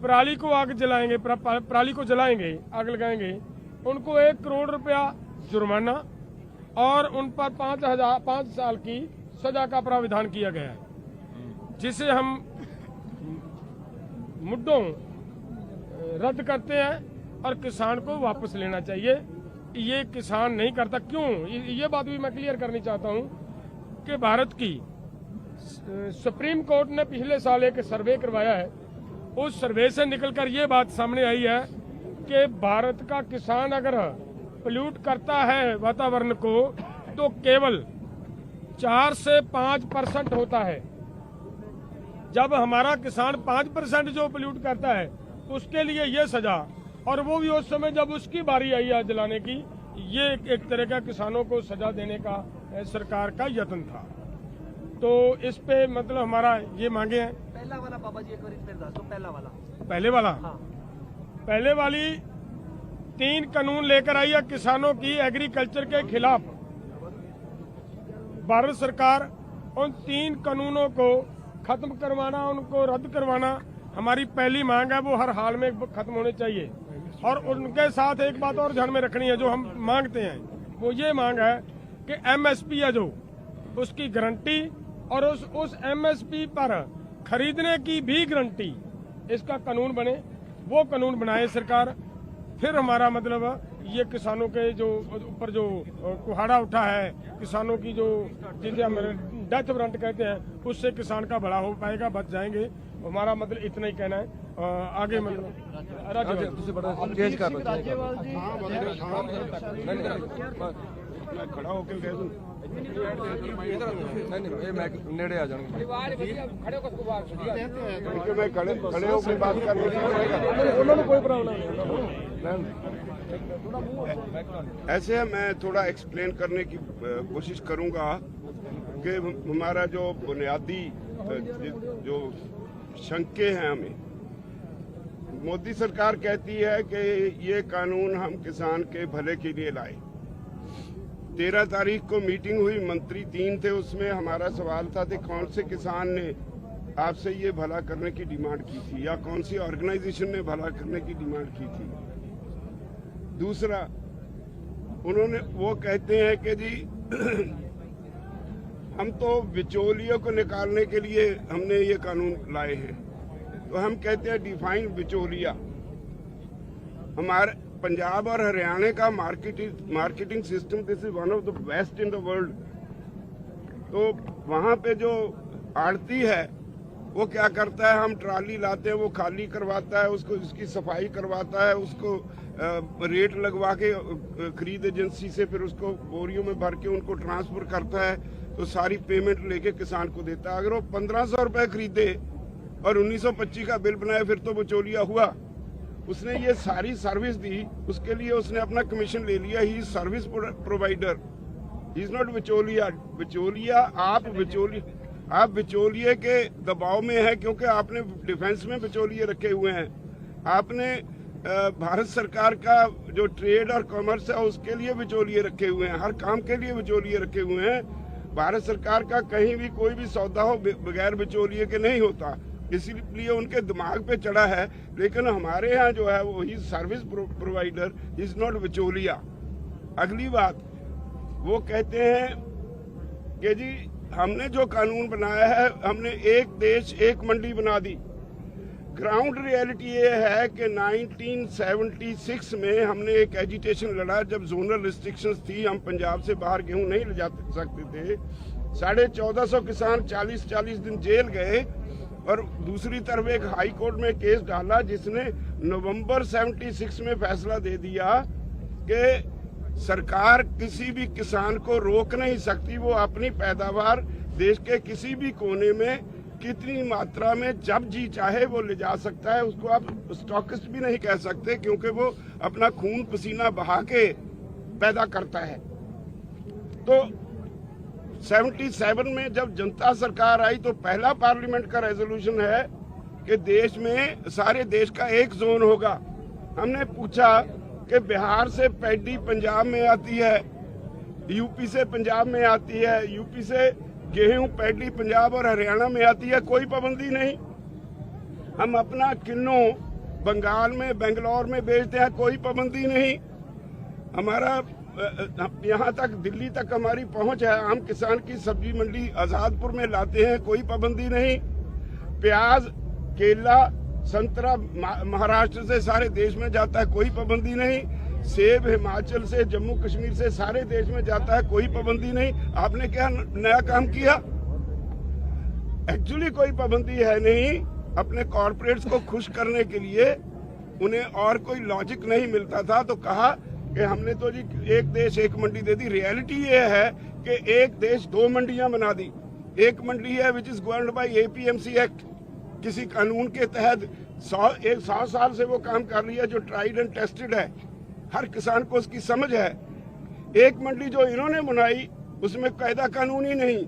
पराली को आग जलाएंगे, पराली को जलाएंगे, आग लगाएंगे, उनको 1 करोड़ रुपया जुर्माना और उन पर 5 साल की सजा का प्राविधान किया गया है, जिसे हम मुद्दों रद्द करते हैं और किसान को वापस लेना चाहिए। ये किसान नहीं करता। क्यों? ये बात भी मैं क्लियर करनी चाहता हूं कि भारत की सुप्रीम कोर्ट ने पिछले साल एक सर्वे करवाया है। उस सर्वे से निकलकर ये बात सामने आई है कि भारत का किसान अगर पोल्यूट करता है वातावरण को तो केवल 4 से 5% होता है। जब हमारा किसान 5% जो पोल्यूट करता है उसके लिए ये सजा, और वो भी उस समय जब उसकी बारी आई है जलाने की, ये एक तरह का किसानों को सजा देने का सरकार का यत्न था। तो इस पे मतलब हमारा ये मांगे हैं। पहला वाला बाबा जी एक बार फिर दस दो, पहला वाला। पहले वाला हाँ। पहले वाली 3 कानून लेकर आई है किसानों की एग्रीकल्चर के खिलाफ। भारत सरकार उन 3 कानूनों को खत्म करवाना, उनको रद्द करवाना हमारी पहली मांग है। वो हर हाल में खत्म होने चाहिए। और उनके साथ एक बात और ध्यान में रखनी है, जो हम मांगते हैं वो ये मांग है कि एमएसपी है जो, उसकी गारंटी और उस एमएसपी पर खरीदने की भी गारंटी, इसका कानून बने। वो कानून बनाए सरकार। फिर हमारा मतलब ये किसानों के जो ऊपर जो कुहाड़ा उठा है, किसानों की जो जिसे हम डेथ वारंट कहते हैं, उससे किसान का भला हो पाएगा, बच जाएंगे। हमारा मतलब इतना ही कहना है। आगे मतलब राज्यपाल जी मैं खड़ा होकर कह दूं नेड़े आ जाएंगे। क्योंकि मैं खड़े होकर बात कर उन्होंने कोई प्रॉब्लम ऐसे मैं थोड़ा एक्सप्लेन करने की कोशिश करूंगा कि हमारा जो बुनियादी जो शंके हैं हमें, मोदी सरकार कहती है कि ये कानून हम किसान के भले के लिए लाए। 13 तारीख को मीटिंग हुई, मंत्री 3 थे, उसमें हमारा सवाल था कि कौन से किसान ने आपसे ये भला करने की डिमांड की थी या कौन सी ऑर्गेनाइजेशन ने भला करने की डिमांड की थी। दूसरा, उन्होंने वो कहते हैं कि जी हम तो बिचौलियों को निकालने के लिए हमने ये कानून लाए हैं। तो हम कहते हैं डिफाइन बिचौलिया। हमारे पंजाब और हरियाणा का marketing system this is one of the best in the world. तो वहाँ पे जो आड़ती है वो क्या करता है, हम ट्राली लाते हैं, वो खाली करवाता है, उसको उसकी सफाई करवाता है, उसको रेट लगवा के खरीद एजेंसी से फिर उसको बोरियों में भर के उनको ट्रांसफर करता है, तो सारी पेमेंट लेके किसान को देता है। अगर वो 1500 रुपए खरीदे और 1925 का बिल बनाए फिर तो बिचौलिया हुआ। उसने ये सारी सर्विस दी, उसके लिए उसने अपना कमीशन ले लिया। He service provider, he is not बिचौलिया। बिचौलिया आप बिचौलिए के दबाव में है क्योंकि आपने डिफेंस में बिचौलिए रखे हुए हैं। आपने भारत सरकार का जो ट्रेड और कॉमर्स है उसके लिए बिचौलिए रखे हुए हैं, हर काम के लिए बिचौलिए रखे हुए हैं। भारत सरकार का कहीं भी कोई भी सौदा हो बगैर बिचौलिए के नहीं होता, इसीलिए उनके दिमाग पे चढ़ा है। लेकिन हमारे यहाँ जो है वो ही सर्विस प्रोवाइडर, इज नॉट बिचौलिया। अगली बात, वो कहते हैं कि जी हमने जो कानून बनाया है, हमने एक देश एक मंडी बना दी। ग्राउंड रियलिटी ये है कि 1976 में हमने एक एजिटेशन लड़ा जब जोनल रिस्ट्रिक्शंस थी, हम पंजाब से बाहर गेहूं नहीं ले जा सकते थे। 1450 किसान 40-40 दिन जेल गए और दूसरी तरफ एक हाई कोर्ट में केस डाला जिसने नवंबर 76 में फैसला दे दिया कि सरकार किसी भी किसान को रोक नहीं सकती, वो अपनी पैदावार देश के किसी भी कोने में कितनी मात्रा में जब जी चाहे वो ले जा सकता है। उसको आप स्टॉकिस्ट भी नहीं कह सकते क्योंकि वो अपना खून पसीना बहा के पैदा करता है। तो 77 में जब जनता सरकार आई तो पहला पार्लियामेंट का रेजोल्यूशन है कि देश में सारे देश का एक जोन होगा। हमने पूछा कि बिहार से पैडी पंजाब में आती है, यूपी से पंजाब में आती है, यूपी से गेहूं पैडी पंजाब और हरियाणा में आती है, कोई पाबंदी नहीं। हम अपना किन्नू बंगाल में बेंगलोर में बेचते हैं, कोई पाबंदी नहीं। हमारा यहाँ तक दिल्ली तक हमारी पहुंच है। आम किसान की सब्जी मंडी आजादपुर में लाते हैं, कोई पाबंदी नहीं। प्याज, केला, संतरा महाराष्ट्र से सारे देश में जाता है, कोई पाबंदी नहीं। सेब हिमाचल से, जम्मू कश्मीर से सारे देश में जाता है, कोई पाबंदी नहीं। आपने क्या नया काम किया? एक्चुअली कोई पाबंदी है नहीं। अपने कॉर्पोरेट्स को खुश करने के लिए उन्हें और कोई लॉजिक नहीं मिलता था तो कहा कि हमने तो जी एक देश एक मंडी दे दी। रियलिटी ये है कि एक देश दो मंडियां बना दी। एक मंडी है which is governed bye APMC act, किसी कानून के तहत 100 साल से वो काम कर रही है, जो ट्राइड एंड टेस्टेड है, हर किसान को उसकी समझ है। एक मंडी जो इन्होंने बनाई उसमें कायदा कानून ही नहीं,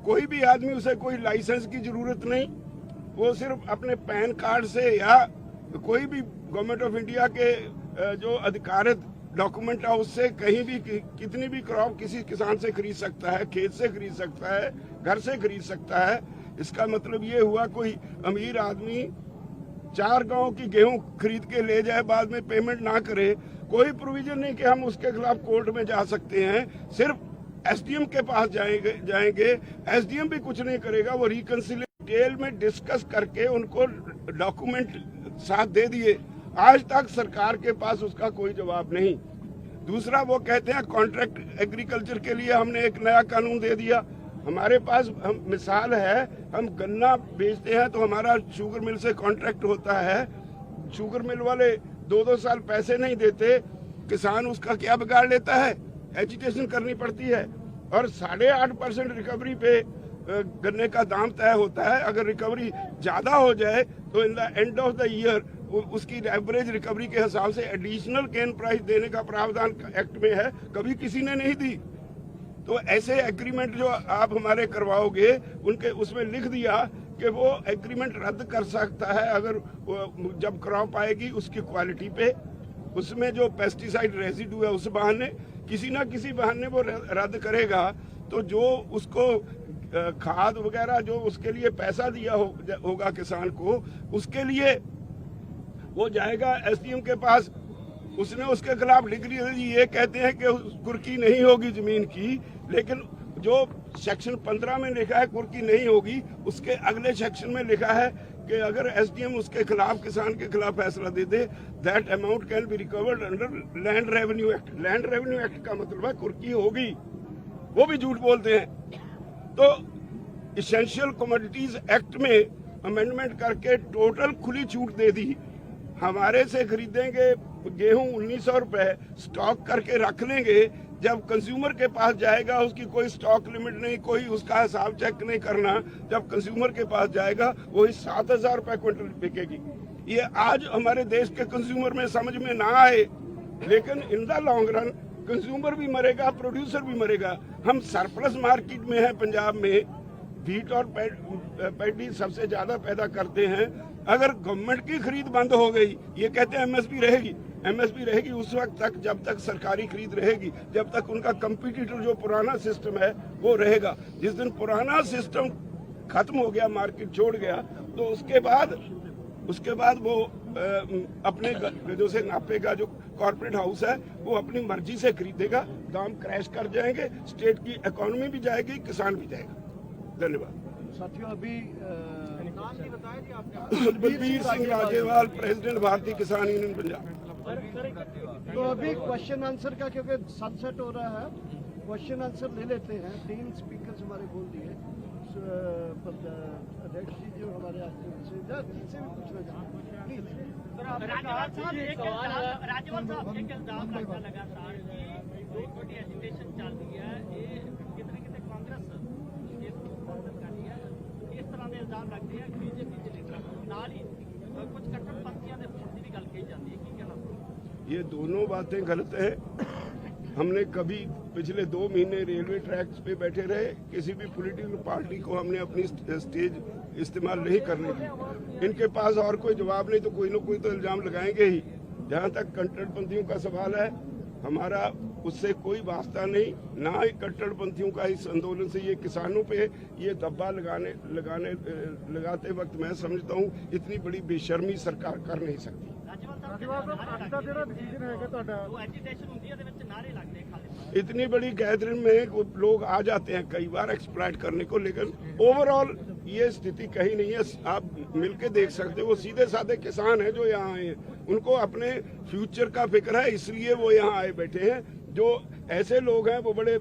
कोई भी आदमी उसे कोई लाइसेंस की जरूरत नहीं, वो सिर्फ अपने पैन कार्ड से या कोई भी गवर्नमेंट ऑफ इंडिया के जो अधिकारित डॉक्यूमेंट है उससे कहीं भी कितनी भी क्रॉप किसी किसान से खरीद सकता है, खेत से खरीद सकता है, घर से खरीद सकता है। इसका मतलब ये हुआ कोई अमीर आदमी 4 गांव की गेहूं खरीद के ले जाए, बाद में पेमेंट ना करे, कोई प्रोविजन नहीं कि हम उसके खिलाफ कोर्ट में जा सकते हैं। सिर्फ एसडीएम के पास जाएंगे, एसडीएम भी कुछ नहीं करेगा, वो रिकंसिलिएशन डिटेल में डिस्कस करके उनको डॉक्यूमेंट साथ दे दिए। आज तक सरकार के पास उसका कोई जवाब नहीं। दूसरा, वो कहते हैं कॉन्ट्रैक्ट एग्रीकल्चर के लिए हमने एक नया कानून दे दिया। हमारे पास मिसाल है, हम गन्ना बेचते हैं तो हमारा शुगर मिल से कॉन्ट्रैक्ट होता है, शुगर मिल वाले 2-2 साल पैसे नहीं देते, किसान उसका क्या बिगाड़ लेता है, एजिटेशन करनी पड़ती है और 8.5% रिकवरी पे गन्ने का दाम तय होता है। अगर रिकवरी ज्यादा हो जाए तो in the end of the year उसकी एवरेज रिकवरी के हिसाब से एडिशनल केन प्राइस देने का प्रावधान एक्ट में है, कभी किसी ने नहीं दी। तो ऐसे एग्रीमेंट जो आप हमारे करवाओगे उनके उसमें लिख दिया कि वो एग्रीमेंट रद्द कर सकता है अगर जब क्रॉप आएगी उसकी क्वालिटी पे, उसमें जो पेस्टिसाइड रेजिडू है उस बहाने, किसी ना किसी बहाने वो रद्द करेगा। तो जो उसको खाद वगैरह जो उसके लिए पैसा दिया होगा किसान को, उसके लिए वो जाएगा एसडीएम के पास, उसने उसके खिलाफ डिग्री दी, ये कहते हैं कि कुर्की नहीं होगी जमीन की, लेकिन जो सेक्शन 15 में लिखा है कुर्की नहीं होगी, उसके अगले सेक्शन में लिखा है कि अगर एसडीएम उसके खिलाफ किसान के खिलाफ फैसला दे दे, that amount can be recovered under land revenue act. Land revenue act का मतलब है कुर्की होगी, वो भी झूठ बोलते हैं। तो इसेंशियल कमोडिटीज एक्ट में अमेंडमेंट करके टोटल खुली छूट दे दी। हमारे से खरीदेंगे गेहूं 1900 रुपए, स्टॉक करके रख लेंगे, जब कंज्यूमर के पास जाएगा उसकी कोई स्टॉक लिमिट नहीं, कोई उसका हिसाब चेक नहीं करना, जब कंज्यूमर के पास जाएगा वही 7000 रुपए क्विंटल बिकेगी। ये आज हमारे देश के कंज्यूमर में समझ में ना आए, लेकिन in the long run consumer भी मरेगा, प्रोड्यूसर भी मरेगा। हम सरप्लस मार्केट में हैं, पंजाब में व्हीट और पैडी सबसे ज्यादा पैदा करते हैं। अगर गवर्नमेंट की खरीद बंद हो गई, ये कहते हैं एमएसपी रहेगी, एमएसपी रहेगी उस वक्त तक जब तक सरकारी खरीद रहेगी, जब तक उनका कंपटीटर जो पुराना सिस्टम है वो रहेगा। जिस दिन पुराना सिस्टम खत्म हो गया, मार्केट छोड़ गया, तो उसके बाद वो अपने गजों से नापेगा, जो कॉर्पोरेट हाउस है वो अपनी मर्जी से खरीदेगा, दाम क्रैश कर जाएंगे, स्टेट की इकोनॉमी भी जाएगी, किसान भी जाएगा। धन्यवाद साथियों। अभी बलबीर सिंह राजेवाल, प्रेसिडेंट भारतीय किसान यूनियन पंजाब। तो अभी क्वेश्चन आंसर का क्योंकि सनसेट हो रहा है, क्वेश्चन आंसर ले लेते हैं। 3 स्पीकर्स हमारे बोल दिए, अध्यक्ष जी जो हमारे से भी पूछना चाहते प्लीज। राज्यपाल साहब एक इल्जाम लगता लगातार कि जो छोटी एजिटेशन चल रही है ये कितने कांग्रेस इस तरह के इल्जाम लगते हैं बीजेपी के लीडर नाल ही कुछ कट्टरपंथियों के फोन की गल कही जाती है, की कहना? ये दोनों बातें गलत है। हमने कभी पिछले 2 महीने रेलवे ट्रैक्स पे बैठे रहे, किसी भी पॉलिटिकल पार्टी को हमने अपनी स्टेज इस्तेमाल नहीं करने दी। इनके पास और कोई जवाब नहीं तो कोई ना कोई तो इल्जाम लगाएंगे ही। जहाँ तक कट्टरपंथियों का सवाल है, हमारा उससे कोई वास्ता नहीं, ना ही कट्टरपंथियों का इस आंदोलन से। ये किसानों पे ये दब्बा लगाते वक्त मैं समझता हूँ इतनी बड़ी बेशर्मी सरकार कर नहीं सकती। इतनी बड़ी गैदरिंग में लोग आ जाते हैं कई बार एक्सप्लॉइट करने को, लेकिन ओवरऑल ये स्थिति कहीं नहीं है। आप मिलके देख सकते हो, वो सीधे साधे किसान हैं जो यहाँ आए हैं, उनको अपने फ्यूचर का फिक्र है, इसलिए वो यहाँ आए बैठे हैं। जो ऐसे लोग हैं वो बड़े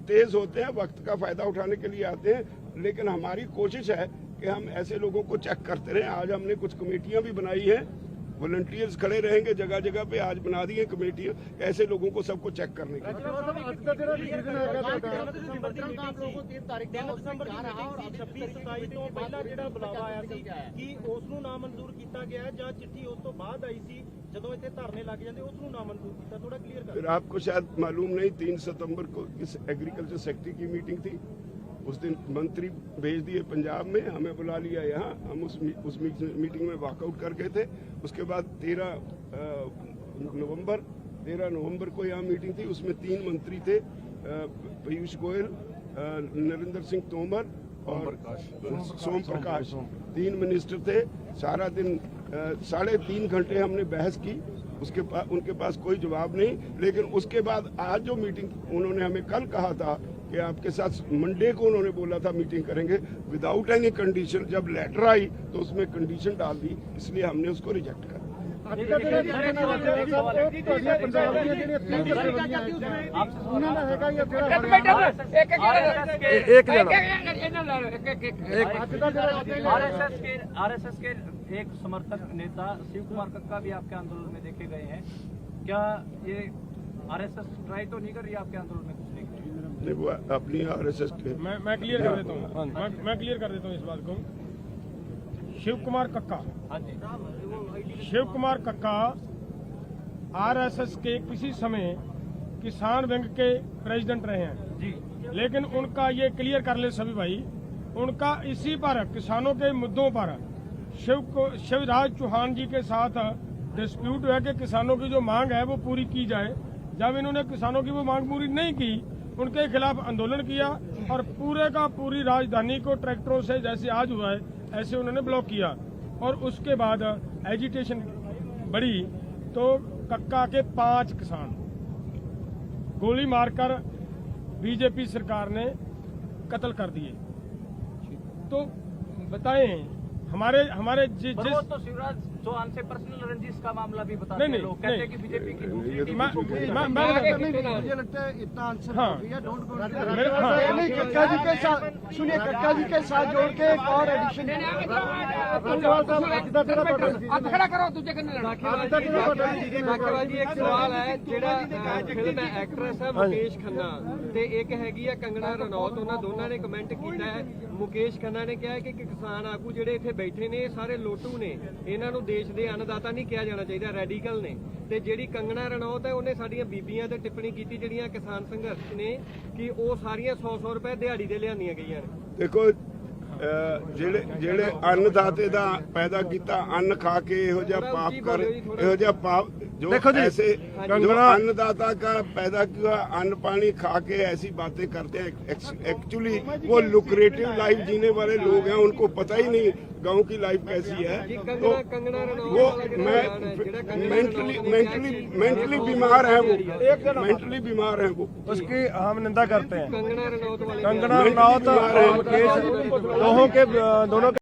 तेज होते हैं, वक्त का फायदा उठाने के लिए आते हैं, लेकिन हमारी कोशिश है कि हम ऐसे लोगों को चेक करते रहें। आज हमने कुछ कमेटियां भी बनाई हैं, वॉलंटियर्स खड़े रहेंगे जगह जगह पे, आज बना दी है कमेटियां ऐसे लोगों को सबको चेक करने के ਬੁਲਾਵਾ ਆਇਆ ਸੀ ਕਿ ਉਸ ਨੂੰ ਨਾ ਮਨਜ਼ੂਰ ਕੀਤਾ ਗਿਆ ਜਾਂ ਚਿੱਠੀ ਉਸ ਤੋਂ ਬਾਅਦ ਆਈ ਸੀ ਜਦੋਂ ਇੱਥੇ ਧਰਨੇ ਲੱਗ ਜਾਂਦੇ ਉਸ ਨੂੰ ਨਾ ਮਨਜ਼ੂਰ ਕੀਤਾ, ਥੋੜਾ ਕਲੀਅਰ ਕਰ। फिर आपको शायद मालूम नहीं, 3 सितंबर को इस एग्रीकल्चर सेक्रेटरी की मीटिंग थी, उस दिन मंत्री भेज दिए पंजाब में, हमें बुला लिया यहाँ, हम उस मीटिंग में वॉकआउट कर गए थे। उसके बाद 13 नवंबर को यहाँ मीटिंग थी, उसमें 3 मंत्री थे, पीयूष गोयल, नरेंद्र सिंह तोमर और सोम प्रकाश, 3 मिनिस्टर थे। सारा दिन 3.5 घंटे हमने बहस की, उनके पास कोई जवाब नहीं। लेकिन उसके बाद आज जो मीटिंग उन्होंने हमें कल कहा था कि आपके साथ मंडे को उन्होंने बोला था मीटिंग करेंगे विदाउट एनी कंडीशन, जब लेटर आई तो उसमें कंडीशन डाल दी, इसलिए हमने उसको रिजेक्ट कर दिया। आरएसएस के एक समर्थक नेता शिव कुमार कक्का भी आपके आंदोलन में देखे गए हैं। क्या ये आरएसएस ट्राई तो नहीं कर रही आपके आंदोलन में कुछ नहीं? वो अपनी आरएसएस के मैं क्लियर कर देता हूँ, मैं क्लियर कर देता हूँ इस बात को। शिव कुमार कक्का, शिव कुमार कक्का आरएसएस के किसी समय किसान विंग के प्रेसिडेंट रहे हैं जी, लेकिन उनका ये क्लियर कर ले सभी भाई, उनका इसी पर किसानों के मुद्दों पर शिवराज चौहान जी के साथ डिस्प्यूट है कि किसानों की जो मांग है वो पूरी की जाए। जब इन्होंने किसानों की वो मांग पूरी नहीं की, उनके खिलाफ आंदोलन किया और पूरे का पूरी राजधानी को ट्रैक्टरों से, जैसे आज हुआ है ऐसे उन्होंने ब्लॉक किया। और उसके बाद एजिटेशन बढ़ी तो कक्का के 5 किसान गोली मारकर बीजेपी सरकार ने कत्ल कर दिए। तो बताएं हमारे जिस तो शिवराज चौहान से पर्सनल रंजिश का मामला भी बताते हैं लोग, कहते हैं कि बीजेपी की दूसरी टीम मुझे लगता है इतना आंसर कक्का जी के साथ, सुनिए, कक्का जी के साथ जोड़ के एक और एडिशन ਜੀ ਇੱਕ ਸਵਾਲ ਹੈ, ਜਿਹੜਾ ਫਿਲਮ ਐਕਟਰੈਸ ਹੈ ਮੁਕੇਸ਼ ਖੰਨਾ ਤੇ ਇੱਕ ਹੈਗੀ ਆ ਕੰਗਣਾ ਰਣੌਤ, ਉਹਨਾਂ ਦੋਨਾਂ ਨੇ ਕਮੈਂਟ ਕੀਤਾ ਹੈ। ਮੁਕੇਸ਼ ਖੰਨਾ ਨੇ ਕਿਹਾ ਕਿ ਕਿਸਾਨ ਆਗੂ ਜਿਹੜੇ ਇੱਥੇ ਬੈਠੇ ਨੇ ਇਹ ਸਾਰੇ ਲੋਟੂ ਨੇ, ਇਹਨਾਂ ਨੂੰ ਦੇਸ਼ ਦੇ ਅੰਨਦਾਤਾ ਨਹੀਂ ਕਿਹਾ ਜਾਣਾ ਚਾਹੀਦਾ, ਰੈਡੀਕਲ ਨੇ। ਤੇ ਜਿਹੜੀ ਕੰਗਣਾ ਰਣੌਤ ਹੈ ਉਹਨੇ ਸਾਡੀਆਂ ਬੀਬੀਆਂ ਤੇ ਟਿੱਪਣੀ ਕੀਤੀ ਜਿਹੜੀਆਂ ਕਿਸਾਨ ਸੰਘਰਸ਼ ਨੇ ਕਿ ਉਹ ਸਾਰੀਆਂ 100 ਰੁਪਏ ਦਿਹਾੜੀ ਦੇ ਲਿਆਂਦੀਆਂ ਗਈਆਂ ਨੇ। देखो ਜਿਹੜੇ ਅੰਨਦਾਤੇ ਦਾ ਪੈਦਾ ਕੀਤਾ ਅੰਨ ਖਾ ਕੇ ਇਹੋ ਜਿਹਾ ਪਾਪ ਕਰ, ਇਹੋ ਜਿਹਾ ਪਾਪ जो ऐसे जो अन्नदाता का पैदा किया अन्न पानी खा के ऐसी बातें करते हैं, एक्चुअली वो लुक्रेटिव लाइफ जीने वाले लोग हैं, उनको पता ही नहीं गांव की लाइफ कैसी है। तो वो मेंटली बीमार है, वो मेंटली बीमार है, वो उसकी हम निंदा करते हैं। कंगना रनौत कंगना रनौत और मुकेश दोनों के